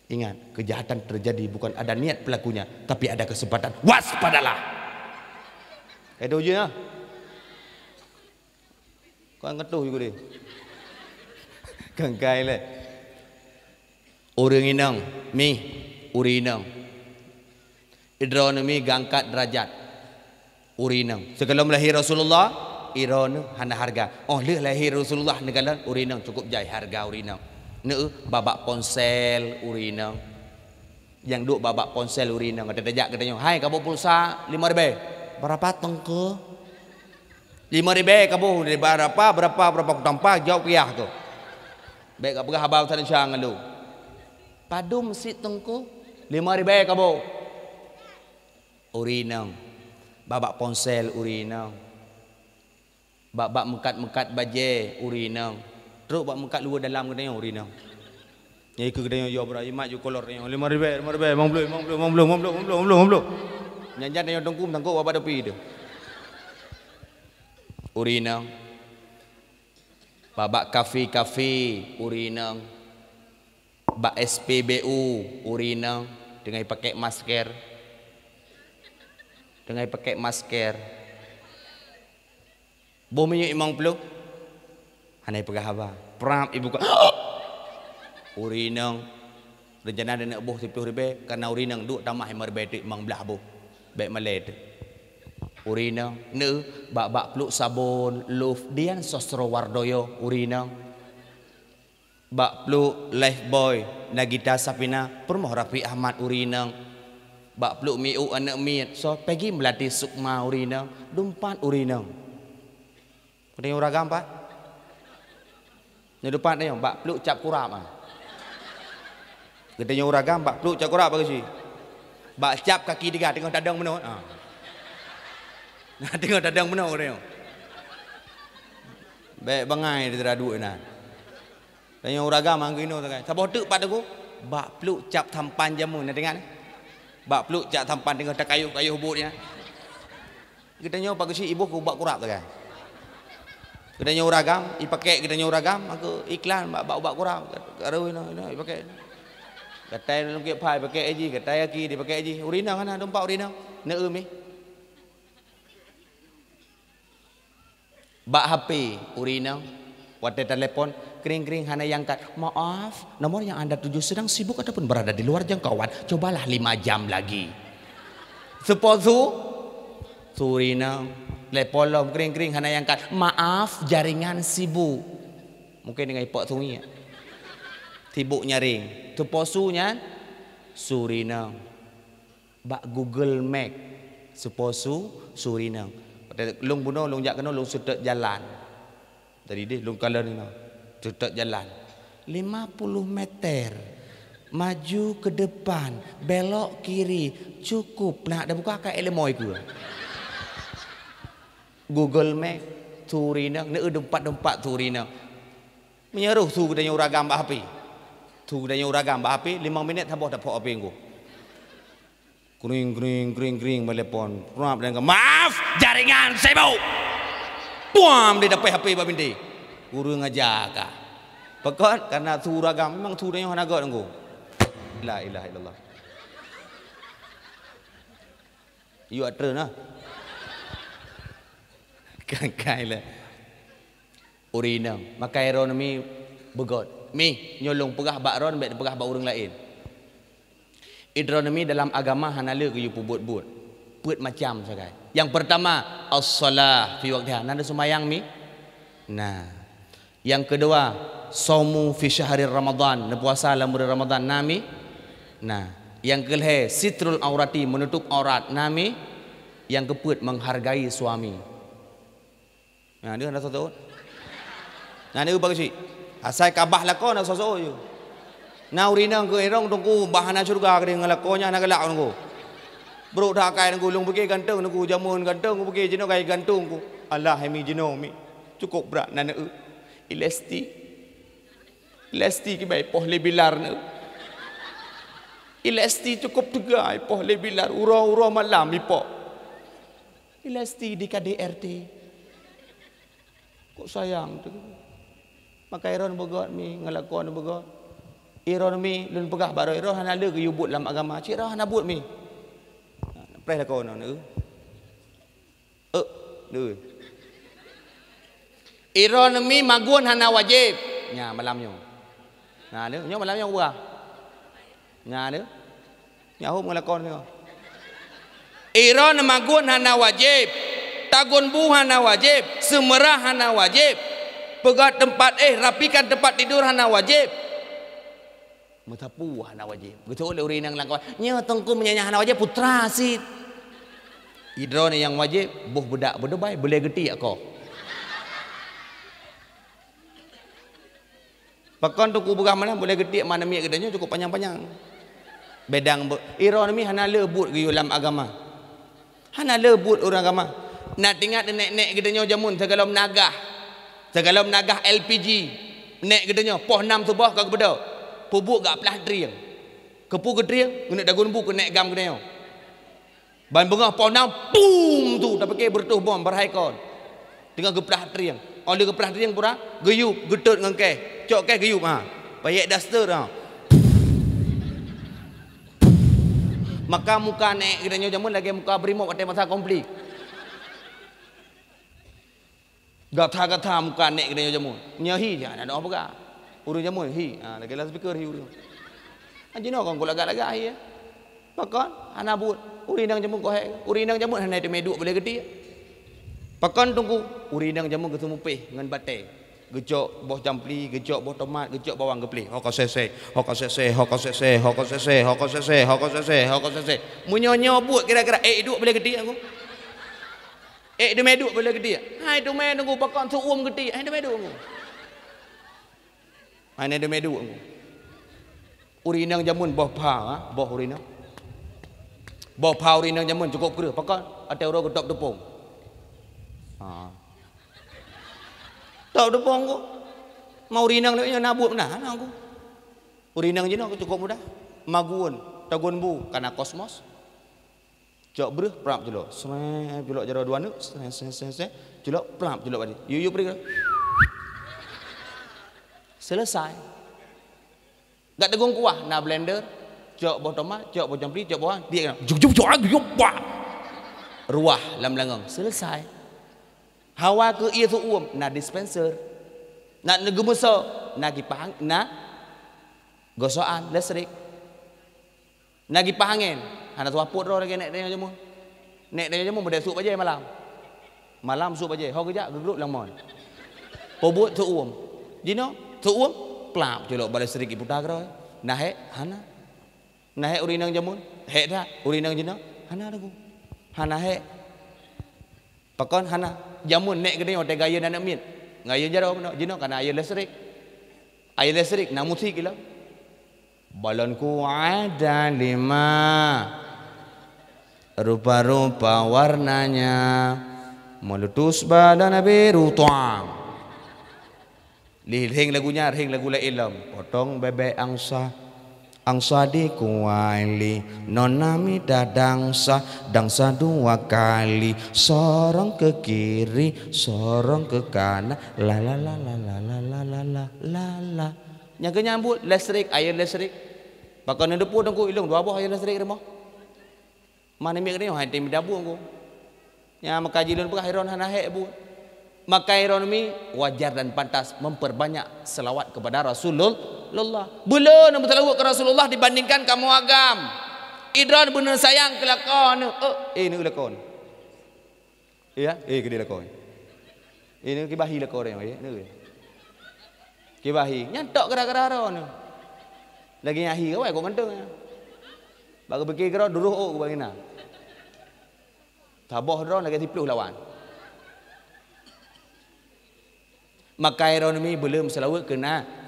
Ingat, kejahatan terjadi bukan ada niat pelakunya, tapi ada kesempatan. Waspadalah. Itu je lah. Kau ngetuh juga dia. Kengkai lah. Orang inang, mi, uri inang. Idronomi gangkat derajat. Uri inang. Sebelum lahir Rasulullah, Iron hana harga. Oh leh lahir Rasulullah negala urinang cukup jai harga urinang. Nữ babak ponsel urina. Yang duk babak ponsel urina kata dajak katanya, "Hai kamu pulsa 5.000." "Berapa tengke?" 5.000 kamu dari berapa aku tanpa jawab pihak tu. Baik apa habang sana jangan lu. Padu mesti tengku 5.000 kamu. Urina. Babak ponsel urina. Babak mekat-mekat baje urina. Terus bak mekat luar dalam katanya urina. Nyai ke katanya yo bra imat yo kolor ni 5.000 50. Nyanjan yang tengku babak depi tu. Urina. Babak kafe urina. Bak SPBU urina dengan pakai masker. Bominya imang peluk. Hanai pegah haba. Pram ibu ka. Urina. Rencana dia nak buh 10.000 karena urina duk tamah 5.000 imang belah buh. Baik malet. Urina ne bak peluk sabun love dian sosro wardoyo urina bak peluk life boy Nagita Sapina Permoh Rafi Ahmad urina bak peluk miu anak miet so pergi melatih sukma urina dumpat urina katanya uragam pak depan ni bak peluk cap kurap katanya uragam bak peluk cap kurap apa sih bak cap kaki dia tengok tadang menut nah tengok tadang menut katanya baik bangai dia teraduk nah tanya uragam angkino tu kan saboh tek pada aku bak peluk cap tampan jamu nak dengar bak peluk cap tampan dengan kayu-kayu hubutnya katanya pak si ibu ku bak kurap tu kan katanya uragam ipakai katanya uragam aku iklan bak kurap garu ini ipakai katai lu ke pai pakai aji katai aki dipakai aji urina kan dompak urina neum ni bak HP urina waktu telepon kering-kering hana yang kat maaf nomor yang anda tuju sedang sibuk ataupun berada di luar jangkauan cobalah 5 jam lagi seposu surina lepolom kering-kering hana yang kat maaf jaringan sibuk mungkin dengan ipok sungi sibuk nyaring seposunya surina bak Google Map seposu surina lung bunuh lung jak kena lung sutet jalan tadi deh lung kala ni sutet jalan 50 meter maju ke depan belok kiri cukup nak dah buka kat elemoy ke Google Map turina ne dempat turina menyeruh tu katanya uragam bah api tu katanya uragam bah api 5 minit habis dah pok api engko kering melepon prap dan maaf jaringan sibuk puam dia dapat HP bab binti guru ngajar ka pekot karena tu ragam memang tu dia hanaga engko la ilaha illallah you atre nah kai la urina maka ironomi begot mi nyolong pegah bak ron baik pegah bak urang lain Hidronomi dalam agama hanala ke you buat macam sakai. Yang pertama as-salah fi waqtiha. Nanda sembahyang mi. Nah. Yang kedua saumu fi syahri Ramadan. Puasa dalam bulan Ramadan nami. Nah, yang kelih sitrul aurati menutup aurat nami. Yang keempat menghargai suami. Nah, dia hendak satu. Nah, dia bagus sih. Asai kabah lakon sosok you. Na urina ke erong tungku bahana surga ke dengan lakonya nak galak tungku. Bro dah kai tungku lung pergi gantung tungku jamun gantung tungku pergi jeno kai gantung tungku. Allah hemi jeno mi. Cukup berat nana ilesti. Ilesti ki bai poh lebilar na. Ilesti cukup juga poh lebilar ura malam ipo. Ilesti di KDRT. Kok sayang tu. Maka iron begot mi ngalakon begot. Iron mi lun pegah baru iron hana le ke yubut dalam agama cik dah hana buat mi preh la kau no ne iron mi magun hana wajib nya malam nyo nah ne nyo malam nyo buah nya ne nya hom ngalakon ne iron magun hana wajib tagun bu hana wajib semerah hana wajib pegat tempat rapikan tempat tidur hana wajib Metapu hana wajib. Betul oleh urinang langkau. Nya tengku menyanyah hana wajib putra sit. Idro ni yang wajib buh bedak berdebai boleh geti aku. Pakon tu kubah mana boleh geti mana mi gedanya cukup panjang-panjang. Bedang iro ni hana lebut ge dalam agama. Hana lebut orang agama. Nak tinggal nek-nek gedanya jamun segalom nagah. Segalom nagah LPG. Nek gedanya poh 6 subah kau beda. Pubuk gak pelah driang. Kepu gedriang guna dagun bu nek gam gedanya. Ban bengah poh 6 pum tu dah pakai bertuh bom berhaikon. Tinggal geplah driang. Oleh geplah driang pura geyup getut ngengkeh. Cok ke geyup ha. Payek duster ha. Maka muka nek gedanya jamun lagi muka brimob ada masa komplit. Gata-gata muka nek gedanya jamun. Nyahi je ada apa gak? Urus jamun hi. Ha lagi lah speaker hi urus. Anjino kan kau lagak-lagak hi ya. Pakon ana but urinang jamun kau hek. Urinang jamun hana tu meduk boleh gede. Pakon tunggu urinang jamun ketemu peh dengan batai. Gejok boh campli, gejok boh tomat, gejok bawang gepli. Hok sese, hok sese, hok sese, hok sese, hok sese, hok sese, hok sese. Munyonyo but kira-kira duk boleh gede aku. De meduk boleh gede. Hai tu me tunggu pakon tu gede. Hai de meduk aku. Hai de meduk aku. Urinang jamun boh pa ha, boh urinang. Boh pa urinang jamun cukup kira. Pakon ada orang gedok tepung. Ha. Tok tepung aku. Mau urinang dia nabut nah aku. Urinang je aku cukup mudah. Magun, tagun bu kana kosmos. Jok breh prap jelok. Semai jelok jaro dua nu. Jelok prap jelok balik. You pergi. Selesai. Gak tegung kuah na blender. Jok boh tomat, jok boh campli, jok bawang. Dia kena. Jok ruah lam langang. Selesai. Hawa ke ia tu na dispenser. Nak negemuso na gipang na gosoan listrik. Na gipangin. Hana tu aput roh lagi nek dia jamu. Nek dia jamu benda sup aja malam. Malam sup aja. Ho kejak gegrup lamon. Pobut tu Jino tu plap jelok balik listrik iputar roh. Nah hek hana. Nah hek urinang jamun. Hek dah urinang jino. Hana aku. Hana hek. Pakon hana jamun nek gede hotel gaya nak min. Gaya jaro jino kana air listrik. Air listrik nak musi kila. Balonku ada 5 rupa-rupa warnanya meletus badan biru tuang. Lihing lagunya hing lagu la ilam potong bebek angsa dikuali nonami dangsa 2 kali sorong ke kiri sorong ke kanan la la la la la la la la la la la nyaga nyambut listrik air listrik pakon ndepu tengku ilung 2 buah air listrik remah mana mi kene hai tim dabu aku nya makajilun pengakhiran hana hek bu maka ironomi wajar dan pantas memperbanyak selawat kepada Rasulullah. Belum berselawat ke Rasulullah dibandingkan kamu agam. Idron benar sayang kelakon. Ini kelakon. Iya, gede lakon. Ini kibahi lakon ya, ini. Kibahi nyantok gara-gara ron. Lagi nyahi kau kau ngenteng. Bagai bekik kau duruh bagina. Taboh ron lagi 10 lawan. Maka ironomi belum selawat ke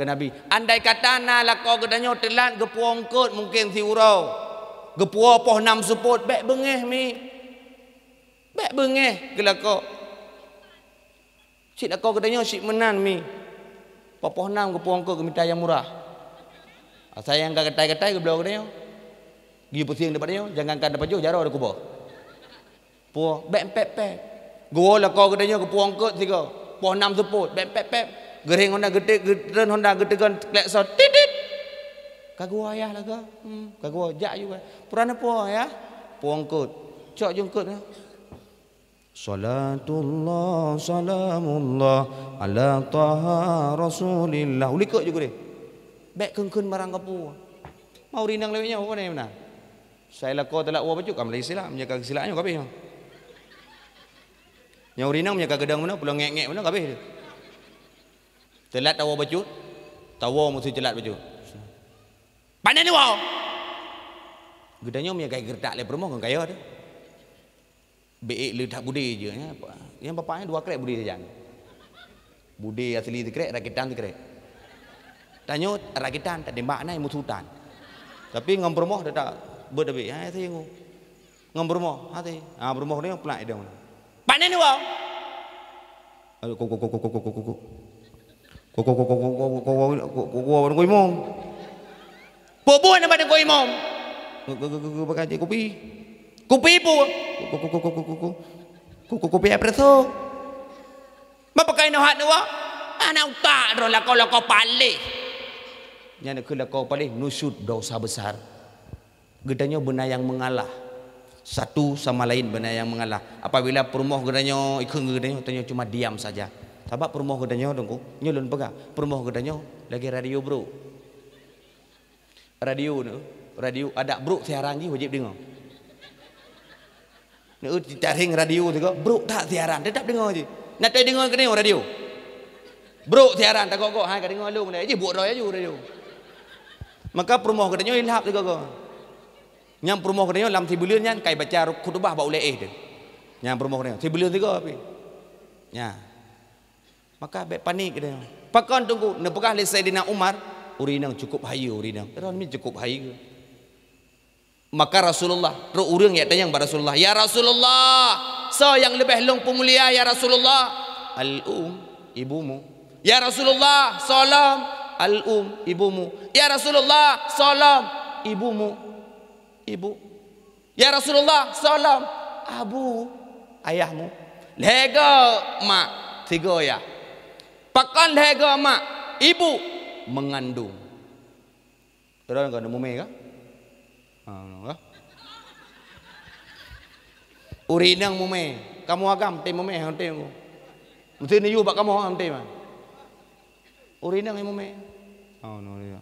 Nabi. Andai kata na lako gedanyo telat gepuong kot mungkin si urau. Gepuo poh 6 support bek bengeh mi. Bek bengeh ke lako. Sik lako gedanyo sik menan mi. Poh 6 gepuong kot gemita yang murah. Sayang gatai-gatai ke belau gedanyo. Gi pusing depan dia jangankan dapat jauh jaro ada kubur. Puo bek pep. Go lako gedanyo gepuong kot tiga. Poh 6 support pep gereng Honda gede geren Honda gede kan klekson titit kagua ayah laga kagua jak juga purana po ya puangkut cok jungkut ya salatullah salamullah ala taha rasulillah ulikut juga deh bek kengkun barang kapu mau rinang lewatnya apa ni mana saya lakau telak wa baju kam silap menjaga kesilapnya kabeh yang urinang menjaga gedang mana pulang ngek-ngek mana kabeh dia. Telat tawa baju. Tawa mesti telat baju. Panen ni wow. Gedanya punya gaya gerdak le permoh kan kaya dah. Beik le tak budi je nya. Yang bapaknya 2 krek budi saja. Budi asli tu krek, rakitan tu krek. Tanya rakitan tak tembak nai musutan. Tapi ngam permoh dah tak berdebi. Ha tu yang ngam permoh, ha tu. Ha permoh ni pelak dia. Panen ni wow. Aduh kok kok imam. Buat apa dengan imam? Pakai kopi. Kopi pu. Kopi espresso. Apa pakai no hat wa? Anak tak ro la kau palih. Nya nak kau palih nusud dosa besar. Gedanya benar yang mengalah. Satu sama lain benar yang mengalah. Apabila permoh gedanya ikeng gedanya tanya cuma diam saja. Sebab permoh gedanya dongku nyulun pegah. Permoh gedanya lagi radio bro. Radio ni, radio ada bro siaran je wajib dengar. Ni taring radio tu bro tak siaran tetap dengar je. Nak tak dengar kena radio. Bro siaran tak kok hai ka dengar lu ni je buat roy aja radio. Maka permoh gedanya ilhap tu kok. Yang permoh kedanya dalam tibulian nya kai baca khutbah ba ulai tu. Yang permoh kedanya tibulian tiga api. Ya. Maka baik panik kedanya. Pakon tunggu nepekah le Saidina Umar urinang cukup hayu urinang. Terus ni cukup hayu. Maka Rasulullah ro urang ya tanya kepada Rasulullah, "Ya Rasulullah, so yang lebih long pemulia ya Rasulullah, al-um ibumu." "Ya Rasulullah, salam al-um ibumu." "Ya Rasulullah, salam ibumu." Ibu. "Ya Rasulullah, salam abu ayahmu." Lega mak 3 ya. Pakan lega mak ibu mengandung. Terus kan mume kah? Urinang mume. Kamu agam tem mume hang tem. Mesti ni yu bak kamu hang tem. Urinang mume. Oh no ya.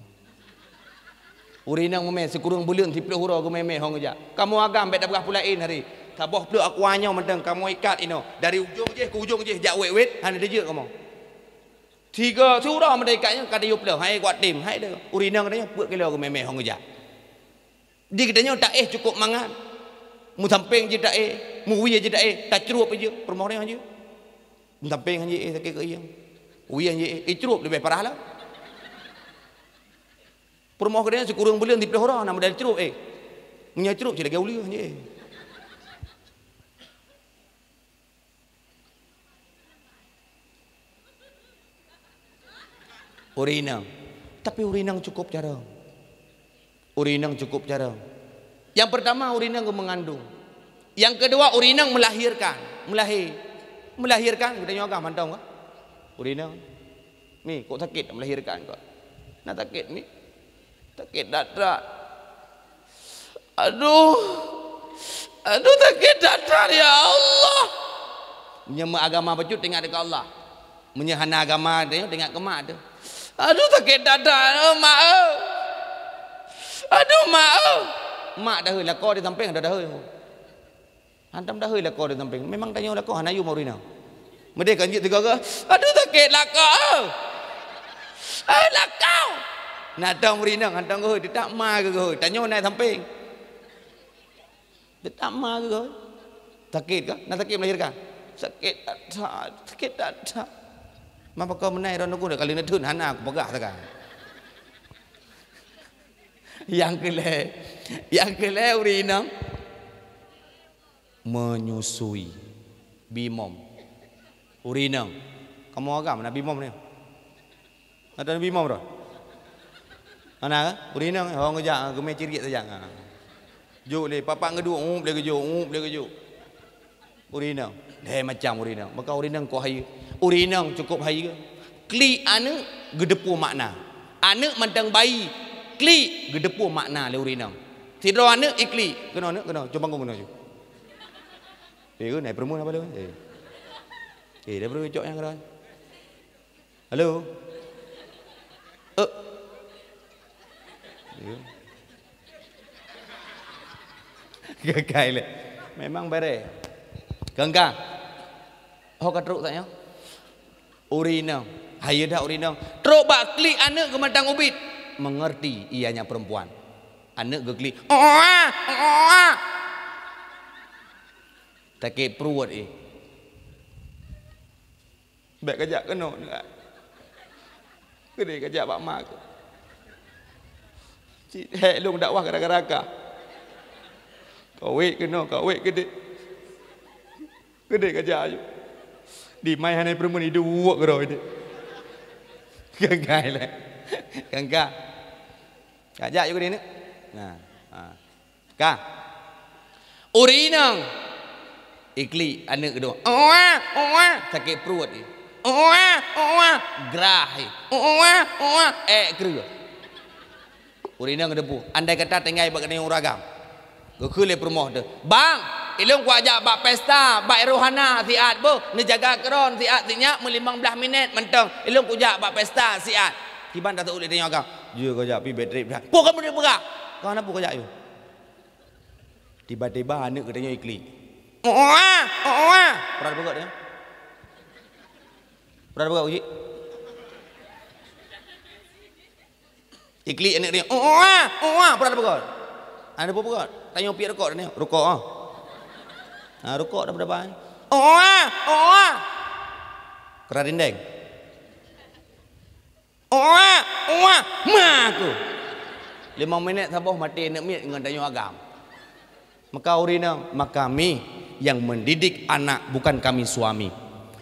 Urinang meme sekurang bulan tiplo hura ke meme hong aja. Kamu agam bet dah pulain hari. Taboh peluk aku anyo mentang kamu ikat ino dari ujung je ke ujung je jak wet han dia je kamu. 3 surah mendekatnya kada yu peluk hai kuat tim hai dia. Urinang dia buat kilo ke meme hong aja. Di katanya tak cukup mangan. Mu samping je tak mu wi je tak tak cerup je permoh dia je. Mu samping je sakit ke yang. Wi je cerup lebih parah lah. Permoh kedanya sekurang bulan di pelihara nama dari ceruk punya ceruk je lagi ulia je. Urinang. Tapi urinang cukup jarang. Urinang cukup jarang. Yang pertama urinang mengandung. Yang kedua urinang melahirkan. Melahirkan kita nyoga mantau kah? Urinang. Ni kok sakit melahirkan kok. Nak sakit ni. Sakit dada. Aduh sakit dada ya Allah. Menyembah agama bacut tengok dekat Allah. Menyehana agama dia tengok ke mak tu. Aduh sakit dada mak. Aduh mak. Mak dah heuh lakor di samping dah heuh. Hantam dah heuh lakor di samping. Memang tanya lakor hanayu mau rina. Mede kan je tiga ke. Aduh sakit lakor. Lakor. Nak tahu merinang hantam ke dia tak ma ke tanya naik samping dia tak ma ke sakit ke nak sakit melahirkan sakit tak mapa kau menai ron aku dah kali nak tun hana aku pegah sekarang yang kele urinang menyusui bimom urinang kamu agam nak bimom ni ada bimom dah. Anak urinang orang kerja gemai cirit saja. Juk le papak ngeduk boleh kejuk. Urinang. Macam urinang. Maka urinang kau hai. Urinang cukup hai ke? Kli anu gedepu makna. Anak mantang bayi. Kli gedepu makna le urinang. Tidro anak ikli. Kena coba kau kena ju. Ke naik perempuan apa lu? Dah perlu cok yang keran. Halo. Gagai le. Memang bare. Ganggang. Oh katruk tak ya? Urinang. Haye dah urinang. Truk bak klik anak ke matang ubit. mengerti ianya perempuan. Anak gekli. Takik perut Baik kajak kena dekat. Gede kajak pak mak. Cik hek long dakwah gara-gara. Kawit kena, kawit gede. Gede kajak ayo. Di mai hanai perempuan itu buat gerau ini. Ganggai lah. Gangga. Kajak juga ini. Nah. Ka. Urinang. Ikli anak kedua. Sakit perut ni. Gerah. Kerja. Urinang kedepu. Andai kata tinggal bak kena uragam. Gekule permoh tu. Bang, ilung ku ajak bak pesta, bak rohana siat bu, ni jaga keron siat sinyak 15 minit mentang. Ilung ku ajak bak pesta siat. Kiban tak boleh tengok kau. Dia kau ajak pi bateri dah. Pu kamu dia berak. Kau nak pu kau ajak you. Tiba-tiba anak katanya ikli. Pernah berak dia? Pernah berak uji? Ikli anak dia. Pernah berak? Ada apa berak? Tanya pi rokok dia ni. Rokok ah. Rokok dah berapa? Keradindeng. Aku 5 minit sabar mati nak mit dengan tanya agam. Maka urina, maka kami yang mendidik anak bukan kami suami.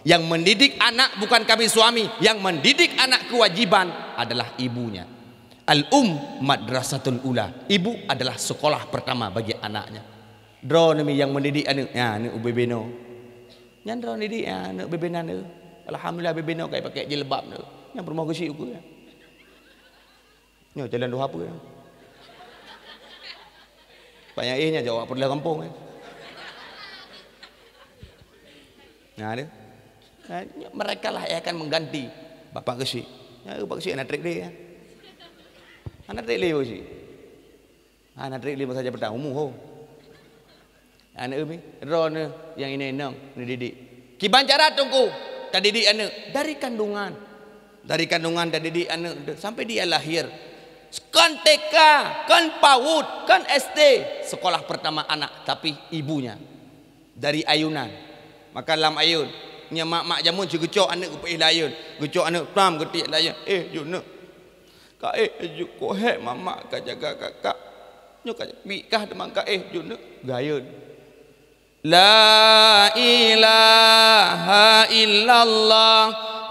Yang mendidik anak bukan kami suami, yang mendidik anak kewajiban adalah ibunya. Madrasatul ula. Ibu adalah sekolah pertama bagi anaknya. Dro nami yang mendidik anak. Ya, ni ubebeno. Yang dro didik anak bebenan tu. Alhamdulillah bebeno kai pakai jilbab tu. Yang rumah kecil aku ya. Ni jalan dua apa ya. Banyak nya jawab perlah kampung. Nah dia. Mereka lah yang akan mengganti bapak kecil. Ya bapak kecil anak trik dia. Anak trik dia kecil. Anak trik dia saja petang umum ho. Anak umi, ron yang ini nang dididik. Kiban cara tunggu, tak didik anak dari kandungan. Dari kandungan tak didik anak sampai dia lahir. Kan TK, kan PAUD, kan SD, sekolah pertama anak tapi ibunya dari ayunan. Maka lam ayun, nya mak jamun si gecok anak ku pih layun. Gecok anak pram getik layun. Yo nak. Ka ju ko hek mama ka jaga kakak. Nyo ka bikah demang ka ju nak gayun. La ilaha illallah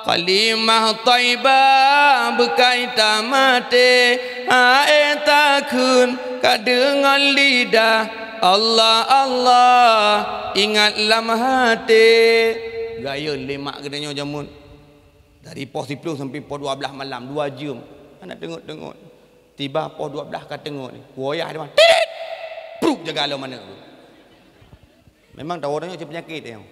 kalimah taibah berkaitan mati takun kadengan lidah Allah Allah ingat lam hati gaya lemak kedanya jamun dari pos 10 sampai pos 12 malam 2 jam anak tengok tiba pos 12 ka tengok ni goyah dia titit pruk jaga lo mana tu memang tahu orangnya penyakit dia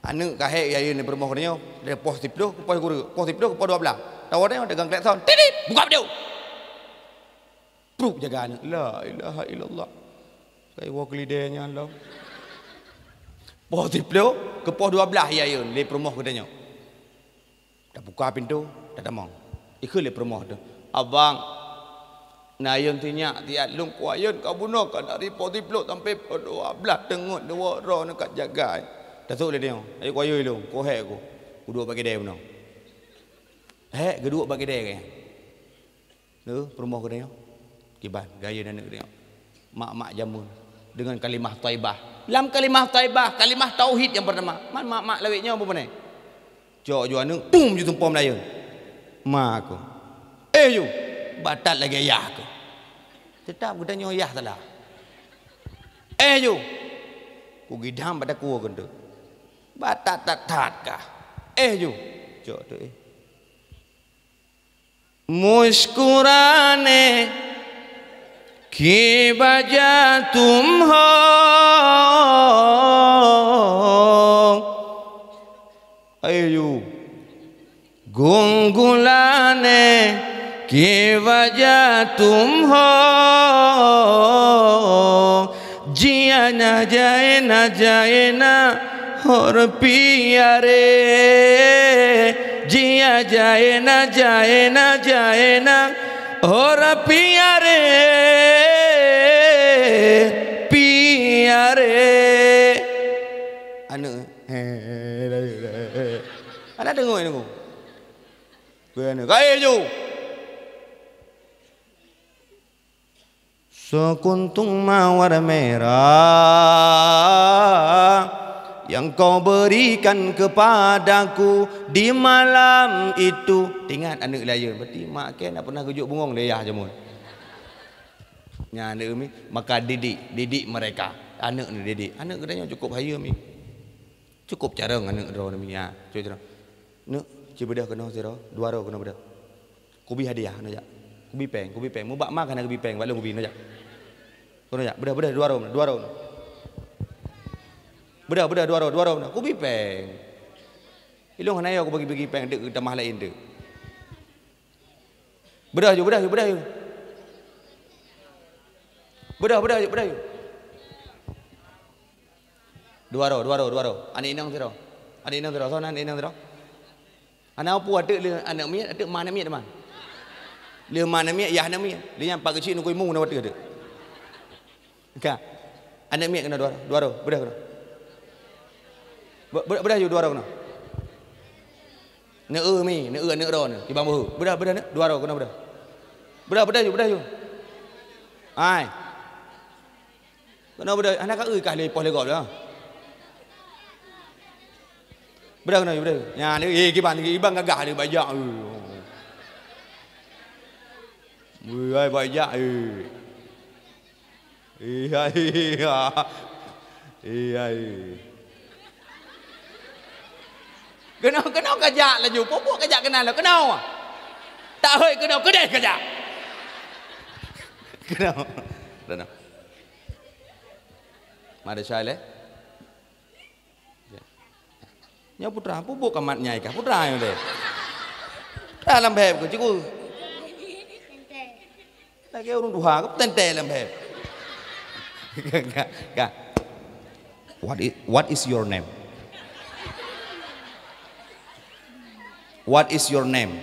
anak kahek ya ni permoh dia dari pos 10 ke pos 10 ke pos 12 tahu dia dagang klakson titit buka video pruk jaga anak la ilaha illallah kai wa kelidenya Allah pos 10 ke pos 12 ya yun le permoh katanya dah buka pintu dah tamang ikut le permoh tu abang nayun tinyak tiat lung kuayun kau bunuh kan dari pos 10 sampai pos 12 tengok dua ro nak jaga datuk le dia ayo kuayun lu ko hek aku duduk bagi dia benar hek geduk bagi dia kan tu permoh katanya kiban gaya dan dia mak-mak jamun dengan kalimah taibah. Dalam kalimah taibah, kalimah tauhid yang pertama. Man mak-mak lawiknya apa ni? Jok jo anu, pum ju tumpom Melayu. Mak aku. You, batal lagi ayah aku. Tetap gudanya ayah salah. You. Ku gidam pada ku kan tu. Batat tat kah? You. Jok tu मुस्कुराने की वजह तुम हो अयू गुनगुलाने की वजह तुम हो जिया न जाए ना और पिया रे Jia jaena jaena jaena ora piare piare anu ana dengo dengo gue kaya ju sekuntum mawar merah yang kau berikan kepadaku di malam itu. Ingat anak layan berarti mak kan nak pernah gejuk bungong layah jamun. Nya anak mi maka didik mereka. Anak ni didik. Anak kedanya cukup haya mi. Cukup cara anak ro ni ya. Cuy cara. Nak cibedah kena sira, dua ro kena bedah. Kubi hadiah nak jak. Kubi peng. Mu bak makan kubi peng, balung kubi nak jak. Kena jak. Bedah dua ro. Bedah dua ro. Kubi peng. Ilung hanai aku bagi peng dek tamah lain dek. Bedah ju. Bedah ju. Dua ro. Ani inang sira. Sonan inang sira. Ana apa ada le anak miat ada mana miat teman. Le mana miat ya anak miat. Le yang pak kecil nu kuimu na wata de. Ka. Anak miat kena dua ro. Bedah kena. Bedah ju dua ro kena. Ne mi, ne ro ne. Ki bang bohu. Bedah ne dua ro kena bedah. Bedah ju. Ai. Kena bedah anak ka kah le poh le gok dah. Bedah kena bedah. Ya ni ibang gagah ni bajak. Ai bajak Kena kajak lah ju. Popok kajak kenal lah. Kena. Tak hoi kena kedai kajak. Kena. Mada syai nya putra popok kamat nyai kah putra yang deh. Dalam beb ko ciku. Tak kira orang duha ko tente dalam beb. Ka. What is your name? What is your name?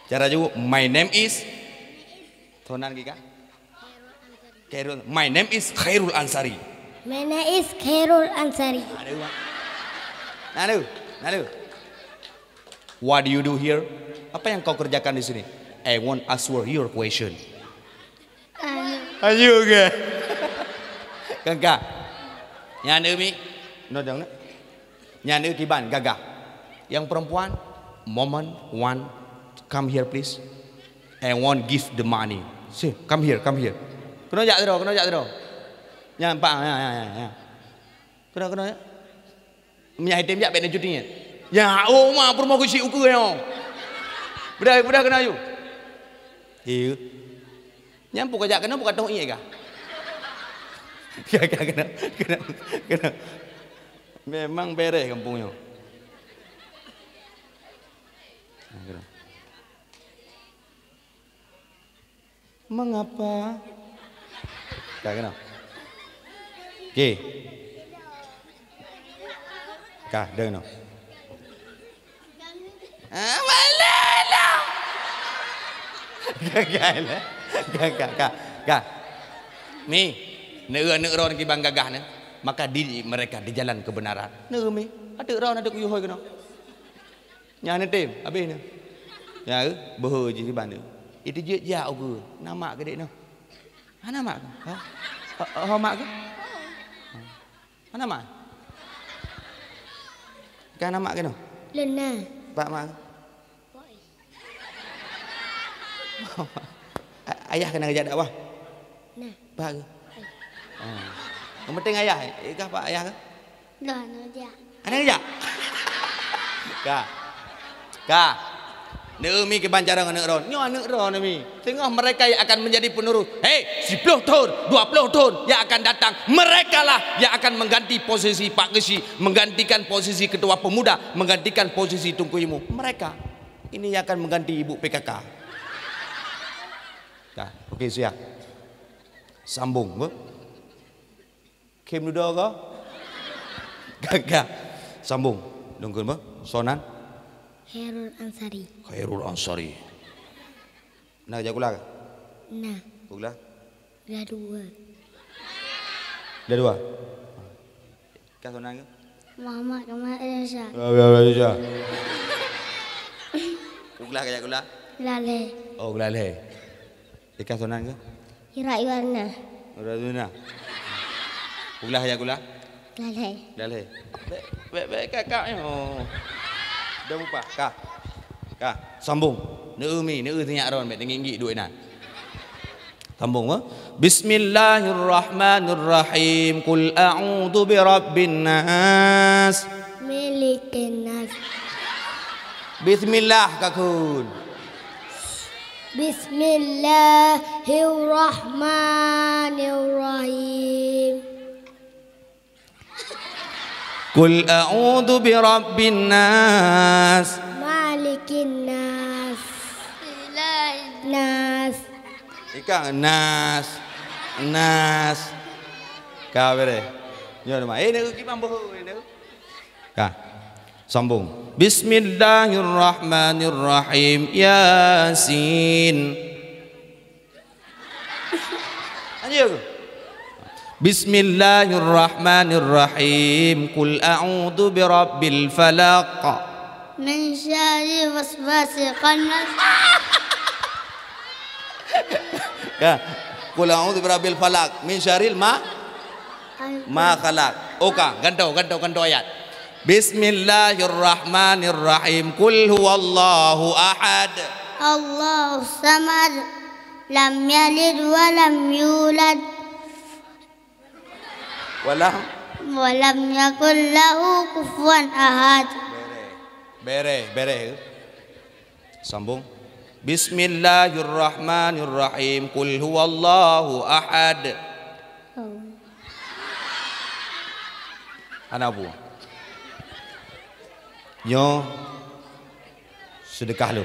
Cara juga my name is Thonan Gika. Khairul. My name is Khairul Ansari. My name is Khairul Ansari. Nadu. What do you do here? Apa yang kau kerjakan di sini? I want answer your question. Ayo ke? Kakak. Nyane mi. Nodang nak. Nyane kiban gagah. Yang perempuan, moment one, come here please. I want give the money. See, come here. Kena jak terus. Nyampak ya. Kena. Punya item jak benda cutinya. Ya, mah perempuan kecil ukur yo. Bedah kena you. Iya. Nyampu kajak kena bukan tahu iya kah? Kena. Memang beres kampungnya. Mengapa? Tak kena. Okey. Kah, dengar. Malala. Kak. Mi, negara ki bang gagah ne, maka didik mereka di jalan kebenaran. Mi, ada ron ada kuyuh kena. Nya ne tim, habis ne. Ya, boho je ki ban ne. Itu je ja ke, nama ke dek ne. Ana mak ke? Ha mak ke? Ana mak. Kan nama ke no? Lena. Pak mak. Ayah kena kerja dakwah. Nah. Pak ke? Yang penting ayah. Kah pak ayah ke? Dah kerja. Ada kerja? Kah. Neumi ke bancara dengan ron. Nyo anak ron mi. Tengah mereka yang akan menjadi penerus. Hei, 10 tahun, 20 tahun yang akan datang, mereka lah yang akan mengganti posisi Pak Gesi, menggantikan posisi ketua pemuda, menggantikan posisi Tunku Ilmu. Mereka ini yang akan mengganti Ibu PKK. Dah, okey siap. Sambung, bu. Kem dulu kau. Gagak. Sambung. Dongkun bu. Sonan. Khairul Ansari. Khairul Ansari. Nak kerja kulah ke? Nah, Kulah? dah dua. Dah dua? Kau sonang ke? Muhammad Kamal Aisyah. Aisyah. Kulah kerja kulah? Lale. Oh, kulah leh. Ikan sonang ke? Ira Iwana. Udah tu nak. Kulah kerja kulah? Lale. Dah leh. Baik kakaknya. Dah lupa. Kak. Sambung. Neumi, tanya ron mek tinggi duit nak. Sambung ah. Bismillahirrahmanirrahim. Qul a'udzu birabbin nas. Milikin nas. Bismillah kakun. Bismillahirrahmanirrahim. Qul a'udzu birabbin nas. Malikin nas. Ilahin nas. Ikan nas. Kau bere. Nyo nama. Nak gimana boh ini? Kah. Sambung. Bismillahirrahmanirrahim. Yasin. Anjir. Bismillahirrahmanirrahim. Qul a'udzu birabbil falaq. Min syarri waswasil khannas. Ya. Qul a'udzu birabbil falaq min syarril ma khalaq. Oka, gantau ayat. Bismillahirrahmanirrahim. Qul huwallahu ahad. Allahu samad. Lam yalid wa lam yulad. Wa lam yakul lahu kufuwan ahad. Bere. Sambung. Bismillahirrahmanirrahim. Qul huwallahu ahad. Anak bu. Nyo sedekah lu.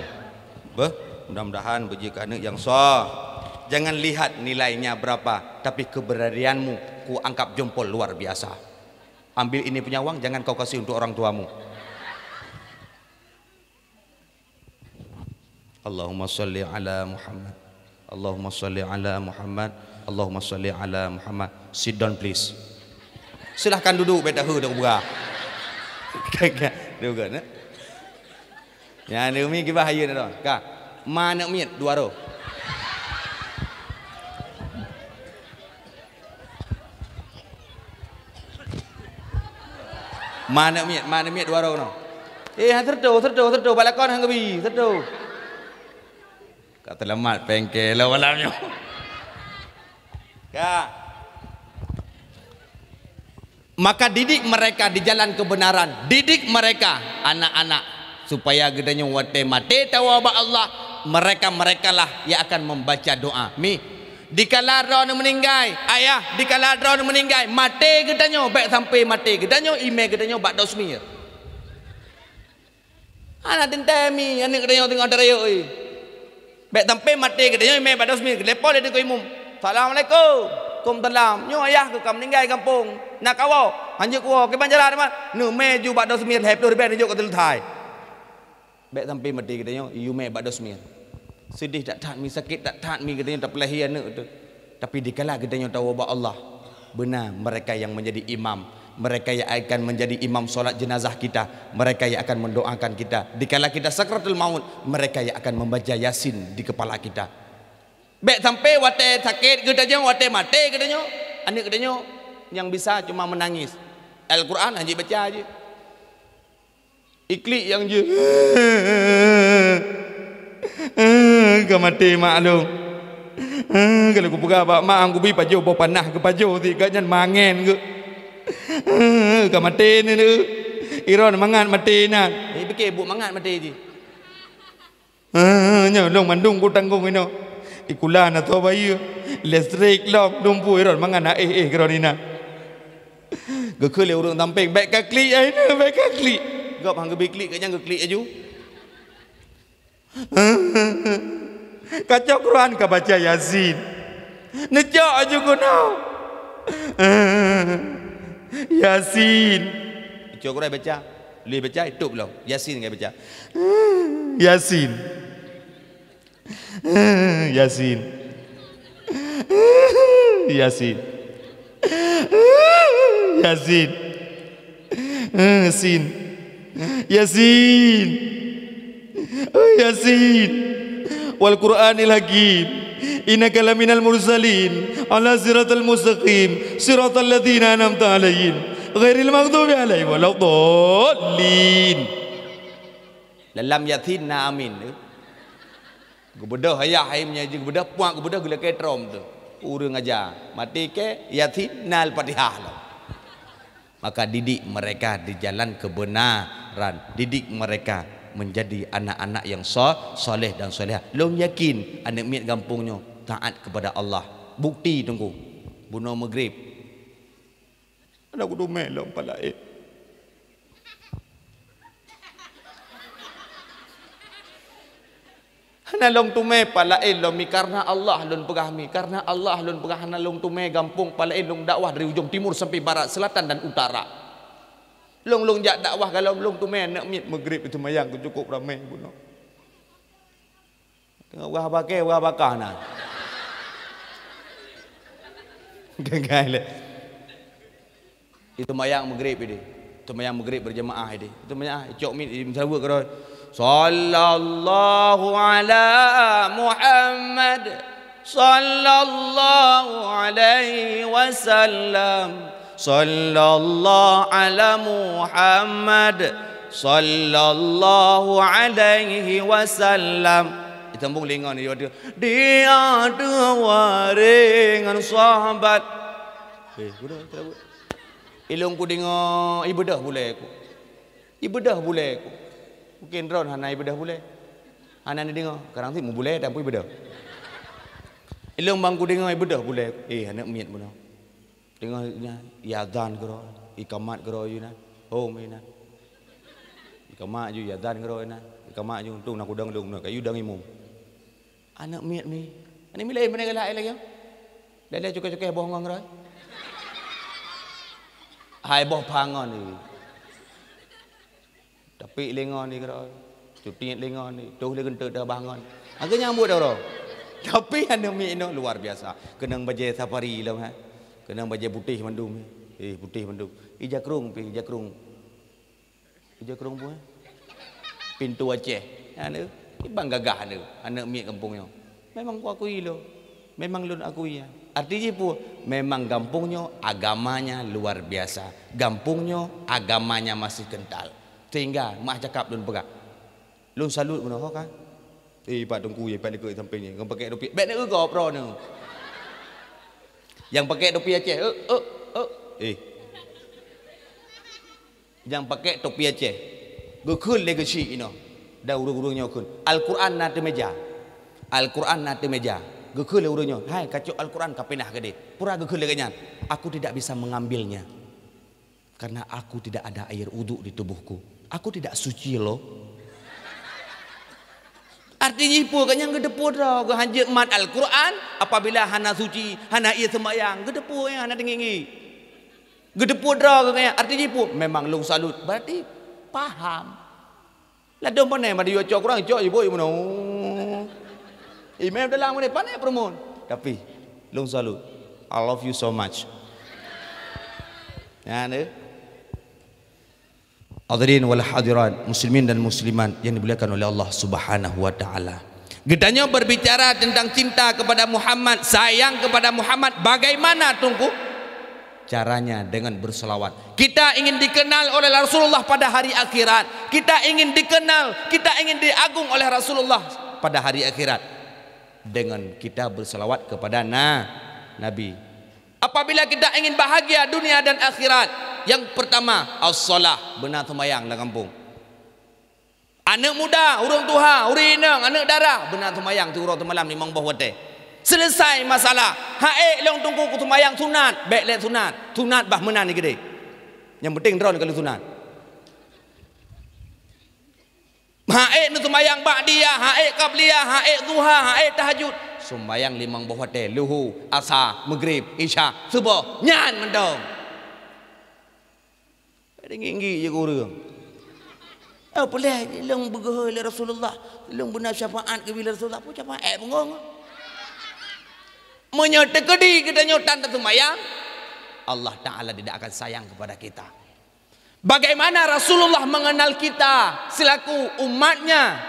Mudah-mudahan berjika anak yang sah. Jangan lihat nilainya berapa, tapi keberanianmu ku angkat jempol luar biasa. Ambil ini punya uang, jangan kau kasih untuk orang tuamu. Allahumma salli ala Muhammad. Allahumma salli ala Muhammad. Allahumma salli ala Muhammad. Sit down please. Silahkan duduk, beta hu dah buka. Duduk kan? Ya, ni umi kibah hayu dah. Ka. Mana miet dua ro. Mana miet dua ro no. Terdo balakon hang gebi, terdo. Kata lemat pengkel lah malamnya. Ya. Maka didik mereka di jalan kebenaran. Didik mereka anak-anak supaya gedenya wate mate tawaba Allah. Mereka lah yang akan membaca doa. Dikala drone meninggal, ayah dikala drone meninggal, mate gedenya baik sampai mate gedenya ime gedenya bak dosmir. Anak tentemi anak gedenya tengah darayo oi. Baik sampai mati katanya mai pada semir lepo dia ko imum. Assalamualaikum. Waalaikumsalam. Nyo ayah ke kam meninggal kampung. Nak kawo. Hanjek ko ke banjaran mat. Nu mai ju pada semir hep tu be njuk ko telthai. Baik sampai mati katanya you mai pada semir. Sedih tak tahan mi sakit tak tahan mi katanya tak pelahi anak tu. Tapi dikala katanya tahu bahwa Allah benar mereka yang menjadi imam. Mereka yang akan menjadi imam solat jenazah kita. Mereka yang akan mendoakan kita. Dikala kita sakratul maut, mereka yang akan membaca Yasin di kepala kita. Baik sampai wate sakit gedanya, wate mati gedanya. Anak gedanya yang bisa cuma menangis. Al-Quran hanya baca aja. Iklik yang je. Kau mati maklum. Kalau aku buka apa mak aku bi pajo bawa panah ke pajo ti kanyan mangen ke. Kau mati ni tu. Iron mangat mati nak. Fikir ibu mangat mati je. Nyolong mandung ku tanggung ino. Ikulan atau bayi. Listrik lom dumpu iron mangat nak keronina. Gekul le urang tamping baik ka klik ai na baik ka klik. Gap hang gebi klik kanya geklik aju. Kacau Quran ka baca Yasin. Nejak aju guna. Yasin. Cok Quran baca. Boleh baca itu belum? Yasin enggak baca? Yasin. Yasin. Yasin. Yasin. Sin. Yasin. Yasin. Wal Qur'anil Hakim. Innaka laminal mursalin ala siratal mustaqim siratal ladzina an'amta 'alaihim ghairil maghdubi 'alaihim waladdallin. Dalam Yasin na amin. Gebedah ayah aimnya je gebedah puak gebedah gula ketrom tu. Urang aja. Mati ke Yasin nal Fatihah lah. Maka didik mereka di jalan kebenaran. Didik mereka menjadi anak-anak yang soleh dan solehah. Long yakin anak miat kampungnya taat kepada Allah. Bukti tunggu. Bunuh maghrib. Anak kudu melong palae. Hana long tume palae long mi karena Allah lon pegahmi. Karena Allah lon pegah hana long tume kampung palae long dakwah dari ujung timur sampai barat, selatan dan utara. Long jak dakwah kalau long tu main nak mit maghrib itu mayang cukup ramai bunuh. Tengok wah bakah nah. Gagal. Itu mayang maghrib ini. Itu mayang maghrib berjemaah ini. Itu mayang cok mit di Sarawak kalau sallallahu ala Muhammad sallallahu alaihi wasallam. Sallallahu ala Muhammad sallallahu alaihi wasallam. Ditambung lengan dia ada waringan sahabat. Sudah terabut. Ilung ku dengar ibadah boleh aku. Ibadah boleh aku. Mungkin ron hana ibadah boleh. Hana ni dengar. Sekarang tu mu boleh tak pun ibadah. Ilung bang ku dengar ibadah boleh. Anak miat benar. Dengar ya azan kero, ikamat kero you na. Home you na. Ikamat you ya azan kero na. Ikamat you tung nak udang dong nak kayu dang imum. Anak miat mi. Ani mi lain mana galak lagi. Dah cukai-cukai bohong ngang rai. Hai boh pangon ni. Tapi lengan ni kero. Cuti lengan ni. Tuh le gentek dah bangun. Agak nyambut dah ro. Tapi anak miat no luar biasa. Kenang bajai safari lah ha. Kena baju putih mandum. Putih mandum. Ijakrung pun. Pintu Aceh. Anu, ibang gagah anu. Anak miak kampungnya. Memang ku akui lo. Memang lun akui ya. Artinya pun memang kampungnya agamanya luar biasa. Kampungnya agamanya masih kental. Sehingga mak cakap lun pegak. Lun salut benar kan? Pak tunggu ya, pak dekat sampai ni. Kau pakai rupiah. Baik nak kau pro ni. Yang pakai topi Aceh, yang pakai topi Aceh, gukul lagi si ino, dah urung-urungnya kun. Al-Quran nate meja, Al-Quran nate meja, gukul urungnya. Hai kacau Al-Quran kapinah gede, pura gukul lagi nyan. Aku tidak bisa mengambilnya, karena aku tidak ada air uduk di tubuhku. Aku tidak suci loh. Artinya pun kan yang gedepu dah ke hanjak mat Al-Quran apabila hana suci, hana ia sembahyang, gedepu yang hana dengingi. Gedepu dah ke kan artinya pun memang long salut berarti paham. Lah dom pandai mari yo cok kurang cok ibu ibu no. Email dalam mana pandai promote. Tapi long salut. I love you so much. Ya ne. Hadirin wal hadirat, muslimin dan muslimat yang dimuliakan oleh Allah Subhanahu wa taala. Gedanya berbicara tentang cinta kepada Muhammad, sayang kepada Muhammad. Bagaimana tunggu? Caranya dengan berselawat. Kita ingin dikenal oleh Rasulullah pada hari akhirat. Kita ingin dikenal, kita ingin diagung oleh Rasulullah pada hari akhirat. Dengan kita berselawat kepada Nabi. Apabila kita ingin bahagia dunia dan akhirat, yang pertama as-salah, benar sembahyang dalam kampung. Anak muda, urang tuha, urang inang, anak darah, benar sembahyang tu urang malam ni mong boh wate. Selesai masalah. Hae long tunggu ku sembahyang sunat, baik le sunat. Sunat bah menan ni gede. Yang penting dron kalau sunat. Hae nu sembahyang ba'diyah, hae qabliyah, hae duha, hae tahajud. Sembahyang limang boh wate, luhu, asar, maghrib, isya, subuh, nyan mendong. Tinggi je kurang. Oh boleh long bergehoi Rasulullah, long benar syafaat ke bila Rasulullah pun syafaat pengong. Menyotekedi kita nyotan tu mayang, Allah Ta'ala tidak akan sayang kepada kita. Bagaimana Rasulullah mengenal kita selaku umatnya?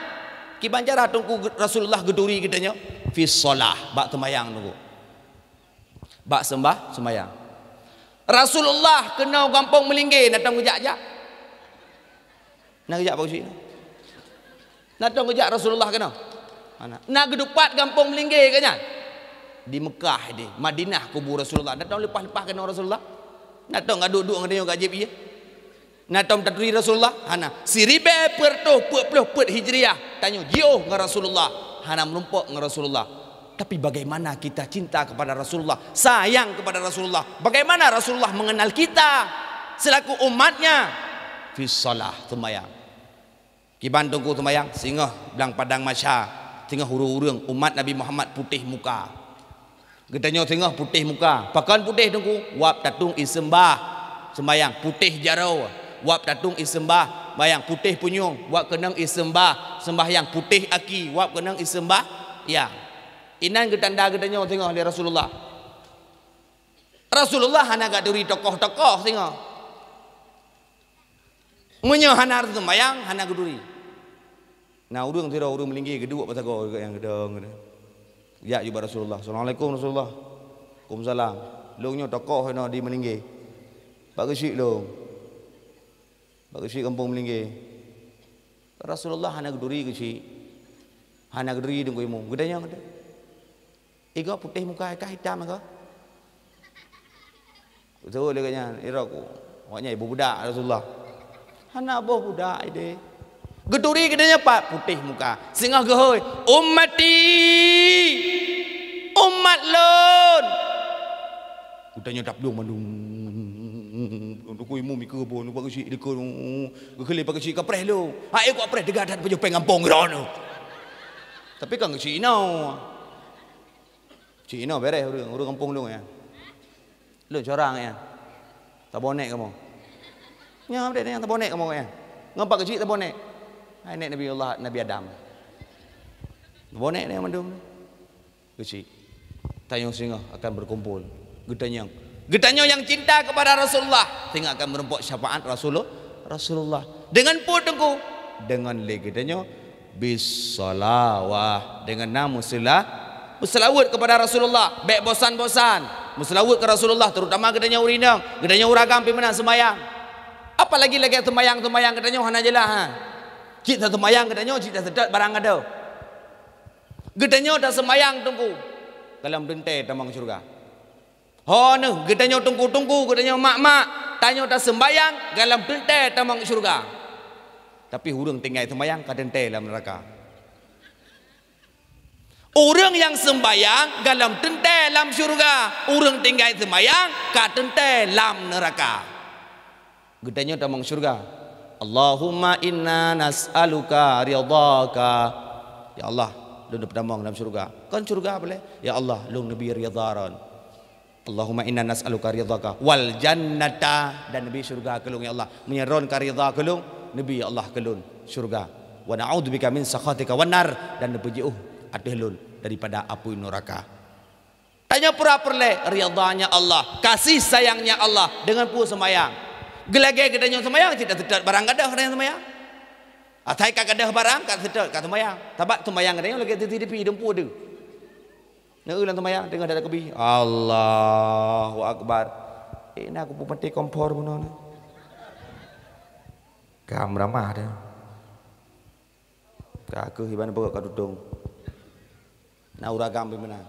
Kibanjara tunggu Rasulullah geduri kitanya fi solah, bak semayang tunggu. Bak sembah semayang. Rasulullah kena kampung Melinggir datang kejak-kejak. Nak kejak apa sih? Datang kejak Rasulullah kena. Nak gedupat kampung Melinggir kanya. Di Mekah di Madinah kubur Rasulullah. Datang lepas-lepas kena Rasulullah. Datang duduk dengan dia gajib dia. Datang tadri Rasulullah. Hana siribe pertuh put hijriah. Tanya jioh dengan Rasulullah. Hana menumpuk dengan Rasulullah. Tapi bagaimana kita cinta kepada Rasulullah, sayang kepada Rasulullah? Bagaimana Rasulullah mengenal kita selaku umatnya? Fi salah semayang. Kiban tunggu semayang sehingga bilang padang masya, sehingga hurung-hurung umat Nabi Muhammad putih muka. Gedanya sehingga putih muka. Pakan putih tunggu wap tatung isembah semayang putih jarau. Wap tatung isembah bayang putih punyung wap kenang isembah sembahyang putih aki wap kenang isembah ya. Inan getanda gedanya tengok dari Rasulullah. Rasulullah hana gak duri tokoh-tokoh tengok. Munyo hana tu mayang hana geduri. Nah urang tira urang Melinggir gedua patago yang gedang. Ya juga Rasulullah. Assalamualaikum Rasulullah. Waalaikumsalam. Longnyo tokoh no di Melinggir. Pak gesik long. Pak gesik kampung Melinggir. Rasulullah hana geduri gesik. Hana geduri dengku imu. Gedanya gede. Ego putih muka kah hitam ke? Betul dia kanya, iraku. Awaknya ibu budak Rasulullah. Hana boh budak ide. Geduri kedanya pak putih muka. Singah gehoi, ummati. Umat lon. Udahnya dap dong mandung. Untuk imu mikir pun pak kecil dekor. Gekeli pak kecil kapreh lo. Hai ku kapreh degadat pejo pengampong rono. Tapi kan kecil nau. Cina beres urang kampung lu ya. Lu corang ya. Tak bonek kamu. Nya ada yang tak bonek kamu ya. Ngapa kecil tak bonek? Hai nek Nabi Allah Nabi Adam. Bonek dia mandum. Kecil. Tayung singa akan berkumpul. Getanyang yang cinta kepada Rasulullah sehingga akan merempok syafaat Rasulullah. Dengan putungku dengan legedanyo bis salawah dengan nama selawat kepada Rasulullah, baik bosan-bosan, selawat ke Rasulullah terutama gedanya urinang, gedanya uragam pimana semayang. Apalagi lagi semayang gedanya hana jelah ha. Cik tak semayang gedanya cik tak sedap barang ada. Gedanya dah semayang tunggu dalam dentai tamang syurga. Ho ne gedanya tunggu gedanya mak-mak tanya dah sembayang dalam dentai tamang syurga. Tapi hurung tinggal semayang ka dentai dalam neraka. Orang yang sembayang dalam tentai dalam syurga, orang tinggal sembayang kat tentai dalam neraka. Gedanya tamang syurga. Allahumma inna nas'aluka ridhaka. Ya Allah, lu tamang dalam syurga. Kan syurga boleh? Ya Allah, lu nabi ridharan. Allahumma inna nas'aluka ridhaka wal jannata, dan nabi syurga kelung ya Allah. Menyeron ka ridha kelung nabi ya Allah kelun syurga. Wa na'udzubika min sakhatika wan nar, dan nabi adelun daripada api neraka. Tanya pura perle ridhanya Allah, kasih sayangnya Allah dengan pu semayang. Gelage gedanya semayang tidak sedap barang gadah gedanya semayang. Atai ka gadah barang ka sedap ka semayang. Tabat semayang gedanya lagi titipi dempu tu. Neulan semayang dengan dada kebi. Allahu akbar. Nak aku pun mati kompor puno. Kam ramah dia. Ka ke hiban bawa ka dudung. Nauragam bagaimana?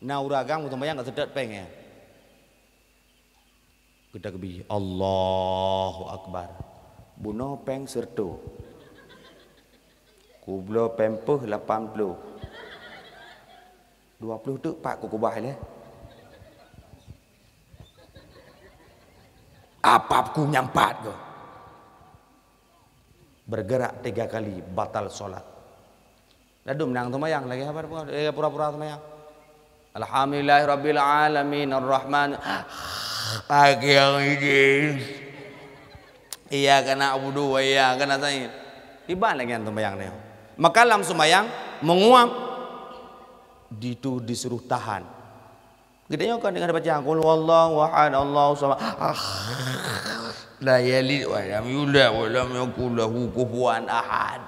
Nauragam untuk bayang tak sedap peng ya. Kita kebi Allahu akbar. Buno peng sertu. Kublo pempeh 80. 20 tu pak ku kubah le. Apa aku nyampat go. Bergerak 3 kali batal solat. Lalu menang semayang lagi apa pura-pura semayang. Alhamdulillahirabbil alamin arrahman. Pagi yang ini. Iya kana abudu wa iya kana sain. Iban lagi yang sembahyang ni. Maka dalam sembahyang menguap disuruh tahan. Kita kan dengan baca qul huwallahu ahad Allahu samad. La yalid wa lam yulad wa lam yakul lahu kufuwan ahad.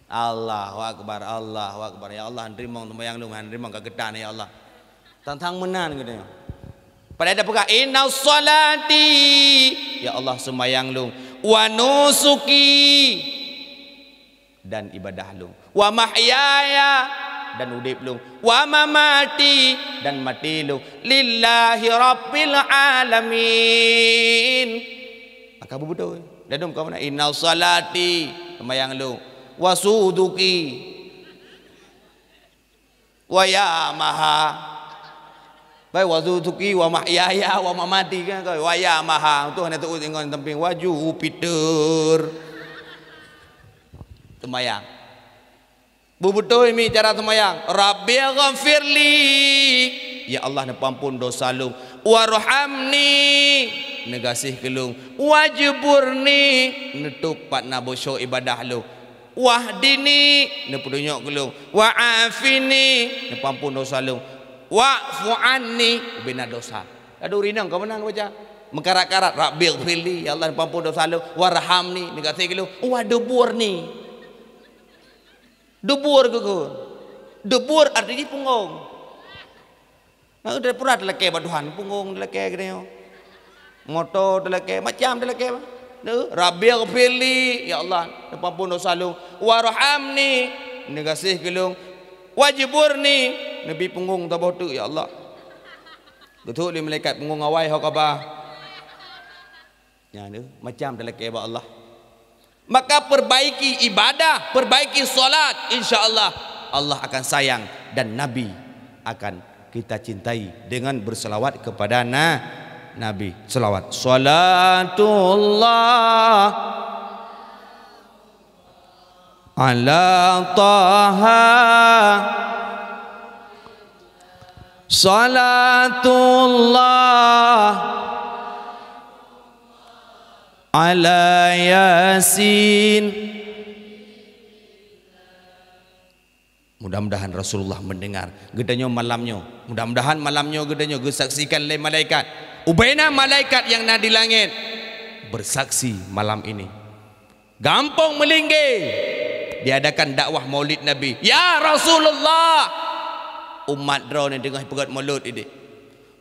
Allahu akbar, Allahu akbar. Ya Allah, nerima sembahyang lu, nerima kegetan ya Allah. Tantang menan katanya. Pada ada pegah inna salati, ya Allah sembahyang lu, wa nusuki, dan ibadah lu, wa mahyaya, dan udip lu, wa mamati, dan mati lu, lillahi rabbil alamin. Maka betul. Dadum kau mana inna salati, sembahyang lu, wa suduki, wa ya maha. Baik wazutuki wa mahyaya wa mamati kan kau wa ya maha tu hanya tu ingon temping waju Peter sembahyang. Betul ini cara sembahyang. Rabbi ghafirli, ya Allah ampun dosa lu, warhamni, negasih kelung, wajburni, netup patna bosok ibadah lu, wahdini, nepudunyok kelung, wa'afini, nepampun dosa lu, wa'fu anni, bina dosa. Aduh rinang kau menang baca mengkarat-karat rabbil fili, ya Allah ampun dosa lu, warhamni, negasih kelung, wa duburni. Dubur gugur. Dubur artinya punggung. Nah udah pura teleke baduhan punggung teleke gini. Moto teleke macam teleke. Rabbil fili, ya Allah ampun dosa lu, warhamni, negasih kelung, wajiburni, Nabi punggung tabah tu ya Allah. Betul ni malaikat punggung awai hok apa? Ya ni macam dalam kebat Allah. Maka perbaiki ibadah, perbaiki solat, insya-Allah Allah akan sayang dan Nabi akan kita cintai dengan berselawat kepada Nabi. Selawat. Salatullah ala Taha, salatullah ala Yasin. Mudah-mudahan Rasulullah mendengar gedanya malamnya. Mudah-mudahan malamnya gedanya disaksikan oleh malaikat. Ubaina malaikat yang ada di langit bersaksi malam ini. Gampang melinggi diadakan dakwah Maulid Nabi. Ya Rasulullah, umat drone dengar pegat maulud ini.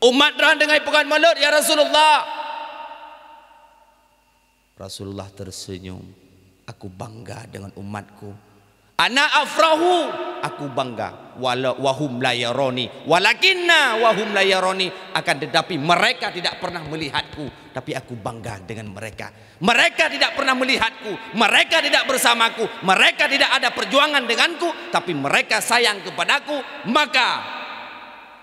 Umat drone dengar pegat maulud ya Rasulullah. Rasulullah tersenyum. Aku bangga dengan umatku. Ana afrahu, aku bangga. Wahum la yaroni, walakinna wahum la yaroni, akan tetapi mereka tidak pernah melihatku, tapi aku bangga dengan mereka. Mereka tidak pernah melihatku, mereka tidak bersamaku, mereka tidak ada perjuangan denganku, tapi mereka sayang kepadaku, maka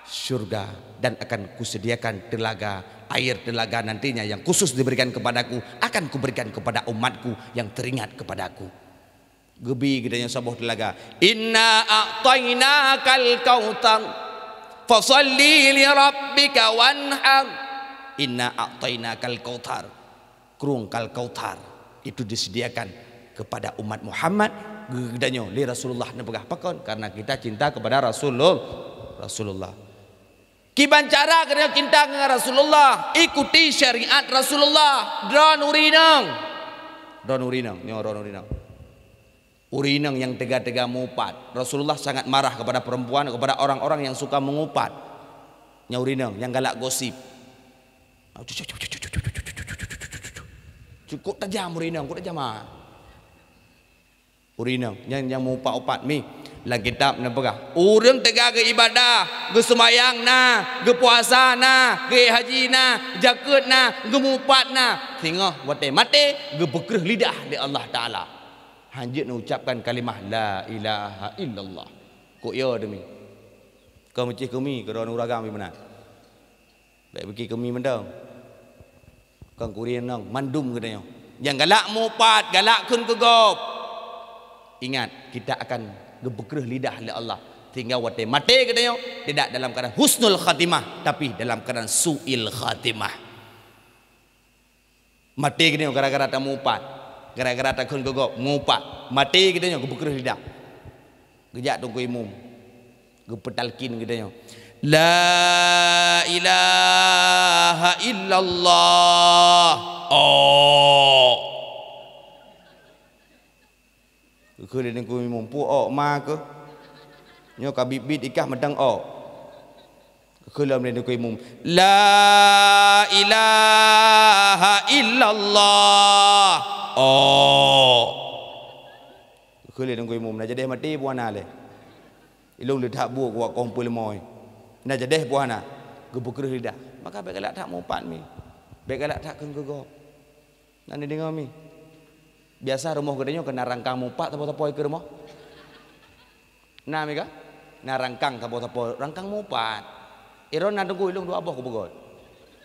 surga dan akan kusediakan telaga, air telaga nantinya yang khusus diberikan kepadaku, akan kuberikan kepada umatku yang teringat kepadaku. Gebi gedanya sebuah telaga. Inna a'tainakal kautsar fasalli li rabbika wanhar. Inna a'tainakal kautsar, kerungkal kautsar itu disediakan kepada umat Muhammad. Gedanya li Rasulullah nepegah pakon karena kita cinta kepada Rasulullah. Kiban cara kerana cinta dengan Rasulullah, ikuti syariat Rasulullah. Don urinang nyoron urinang. Urinang yang tega-tega mengupat. Rasulullah sangat marah kepada perempuan, kepada orang-orang yang suka mengupat. Urinang yang galak gosip. Cukup tajam urinang, cukup tajam. Urinang yang mengupat-upat mi. Dalam kitab nampak orang tega ke ibadah, ke sembahyang nah, ke puasa nah, ke haji nah, jaket nah, ke mupat nah. Tengok wate mate, ke bekerah lidah di Allah Taala. Hanjit nak ucapkan kalimah la ilaha illallah. Kok ya demi. Kau mesti kami ke orang uragam di mana? Baik pergi kami mendang. Kang kurian nang mandum katanya. Yang galak mupat, galak kun kegop. Ingat kita akan gebekerah lidah oleh Allah. Tinggal wate mate katanya, tidak dalam keadaan husnul khatimah, tapi dalam keadaan su'il khatimah. Mati katanya gara-gara tak mupat. Gara-gara takun gogok ngupak mati kita nyo gebeker lidah. Gejak tunggu imum. Gepetalkin kita nyo. La ilaha illallah. Oh. Ke dia tunggu imum pu ok ma ke. Nyo ka bibit ikah medang ok. Ke dalam dia tunggu imum. La ilaha illallah. Oh. Ke dia tunggu imum nak jadi mati puana le. Ilung le tak buat kuat kumpul moy. Nak jadi puana gebeker lidah. Maka baik galak tak mumpat mi. Baik galak tak kengegop. Nak ni dengar mi. Biasa rumah gedenya kena rangkang mumpat tapo-tapo ke rumah. Nah mi ka? Na rangkang tapo-tapo rangkang mumpat. Iron nak tunggu ilung dua aboh ku begot.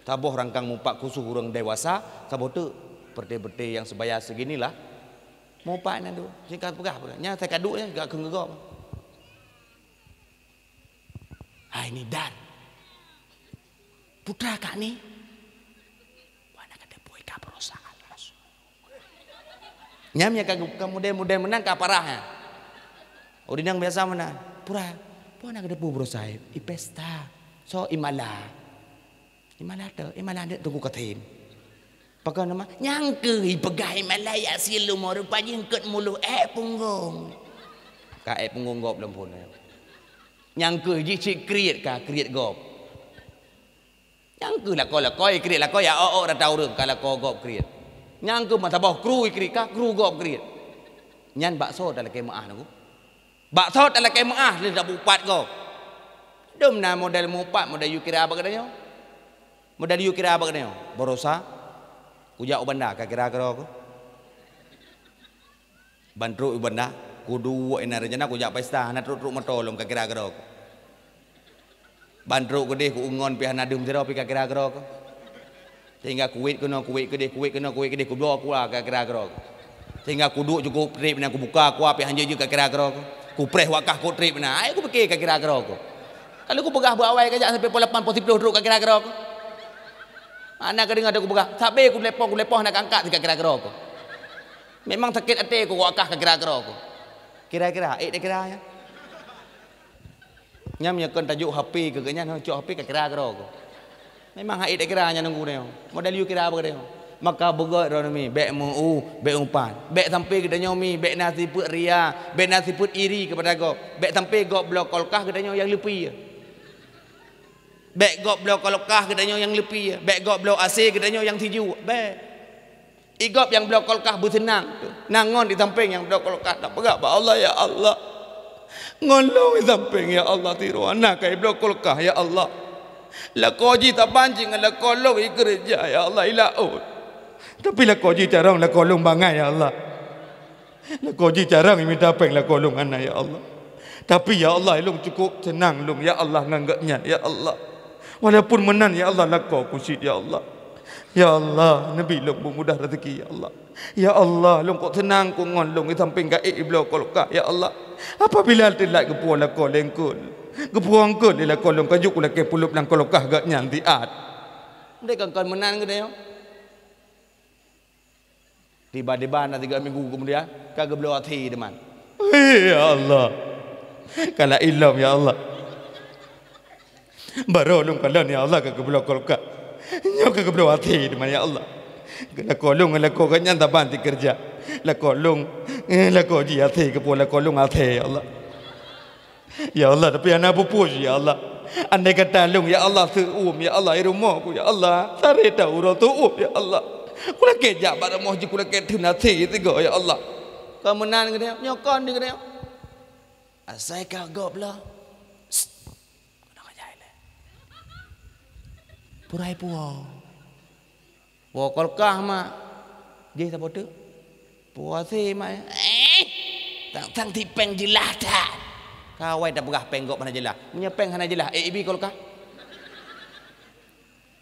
Taboh rangkang mumpat khusus orang dewasa, taboh tu perte-perte yang sebaya seginilah. Mumpat nak tu. Singkat pegah. Nya saya kaduknya gak kengegop. Hai ni Dan putra kak ni wana kada boy ka perusahaan langsung nyamnya kemudian menang ka parahnya udinang biasa menang pura wana kada boy berusaha i pesta so imala tunggu katin pakai nama nyangke i pegai malaya silu mau rupanya ngket mulu punggung ka punggung gop lempun nyangke ji cik kriet ka kriet gop nyangke la koi kriet la koi ya ora tau reung kala ko gop kriet nyangke mata boh kru kriet ka kru gop kriet nyan bakso dalam kemaah naku bakso dalam kemaah le dak bupat gop dem na model mupat model yu kira apa katanya model yu kira apa katanya borosa ujak ubanda ka kira ko bandru ubanda kudu ena rencana ku jak pesta na truk metolong ka kira-kira ko bandruk gede ku ungon pi hanadum zero pi ka kira-kira ko sehingga kuit kena ku bawa ku ka kira-kira ko sehingga kudu cukup trip na ku buka ku pi hanje ka kira-kira ko ku preh wakah ku trip na ai ku pikir ka kira-kira ko kalau ku pegah buawai ka jak sampai 8 10 truk ka kira-kira ko ana ka dengar aku pegah sampai ku lepoh nak angkat ka kira-kira ko memang sakit hati ku wakah ka kira-kira ko kira-kira kira-kiranya nyamnya kan tajuk HP ke kenya cok HP ke kira-kira ko memang hak kira-kiranya nunggu dia model you kira apa dia maka begot ronami bek mu bek umpan bek sampai kedanya mi bek nasi put ria bek nasi put iri kepada go bek sampai go blok kolkah kedanya yang lepi bek go blok kolkah kedanya yang lepi bek go blok AC kedanya yang tiju bek igop yang blok kolkah bersenang nangon di samping yang blok kolkah tak pegak ba Allah ya Allah ngolong di samping ya Allah tiru anak kai blok kolkah ya Allah la koji tak pancing la kolong i kerja ya Allah ilaut tapi la koji carang la kolong bangai ya Allah la koji carang minta peng la kolong anak ya Allah tapi ya Allah ilung cukup senang lung ya Allah nganggapnya ya Allah walaupun menan ya Allah la kau kusit ya Allah ya Allah Nabi long mudah rezeki ya Allah ya Allah long kok tenang ku ngon long di samping ka blok kolka ya Allah apabila tilak gepuang la ko lengkul gepuang ko la ko long kajuk la ke pulup lang kolka gak nyanti at ndek kan menang gede yo tiba-tiba na 3 minggu kemudian kagak blok hati teman ya Allah kala ilam ya Allah baru long kalan ya Allah kagak blok kolka nyok ke belum hati dengan ya Allah. La kolong la ko ganyan ta banti kerja. La kolong la ko ji hati ke pola kolong hati ya Allah. Ya Allah tapi anak pupuj ya Allah. Andai kata long ya Allah seum ya Allah rumah ku ya Allah. Tare ta uro tu ya Allah. Kula kejak bar moh ji kula ke hati tiga ya Allah. Kau menan ke dia nyokon di ke dia. Asai ka goblah. Purai puau. Puau kolkah mak. Dia tak bodoh. Puau si mak. Tang tipeng jelah tak. Kawai dah berah penggok mana jelah. Menyepeng hana jelah. Ibi kolkah.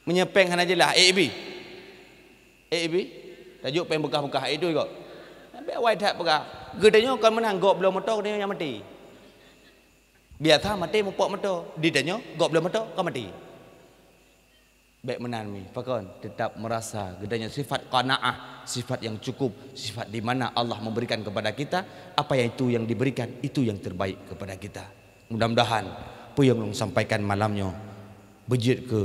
Menyepeng hana jelah. Ibi. Tajuk peng bekah-bekah itu kok. Sampai awai tak berah. Gedenya kan menang gok belum motor dia yang mati. Biasa mati mupok motor. Di tanya gok belum motor kau mati. baik menami fakon tetap merasa gedanya sifat qanaah, sifat yang cukup, sifat di mana Allah memberikan kepada kita apa yang itu yang diberikan itu yang terbaik kepada kita. Mudah-mudahan apa yang long sampaikan malamnya bejit ke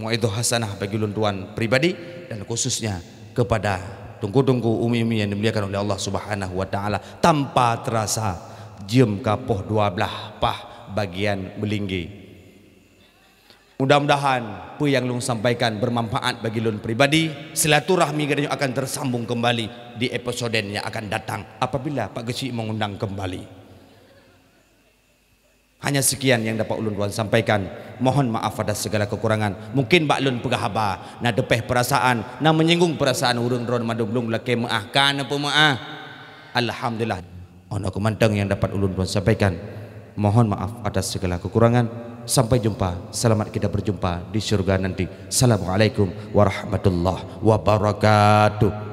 mauidhah hasanah bagi ulun tuan pribadi dan khususnya kepada tungku-tungku umi-umi yang dimuliakan oleh Allah Subhanahu wa taala, tanpa terasa jam kapoh dua belah pah bagian melinggi. Mudah-mudahan apa yang lung sampaikan bermanfaat bagi lun pribadi. Silaturahmi gadanya akan tersambung kembali di episode yang akan datang apabila Pak Gesi mengundang kembali. Hanya sekian yang dapat ulun tuan sampaikan. Mohon maaf atas segala kekurangan. Mungkin Pak Lun pegahaba na depeh perasaan, na menyinggung perasaan urang ron madu belum laki maafkan apa maaf. Alhamdulillah. Ono kumantang yang dapat ulun tuan sampaikan. Mohon maaf atas segala kekurangan. Sampai jumpa. Selamat kita berjumpa di surga nanti. Assalamualaikum warahmatullahi wabarakatuh.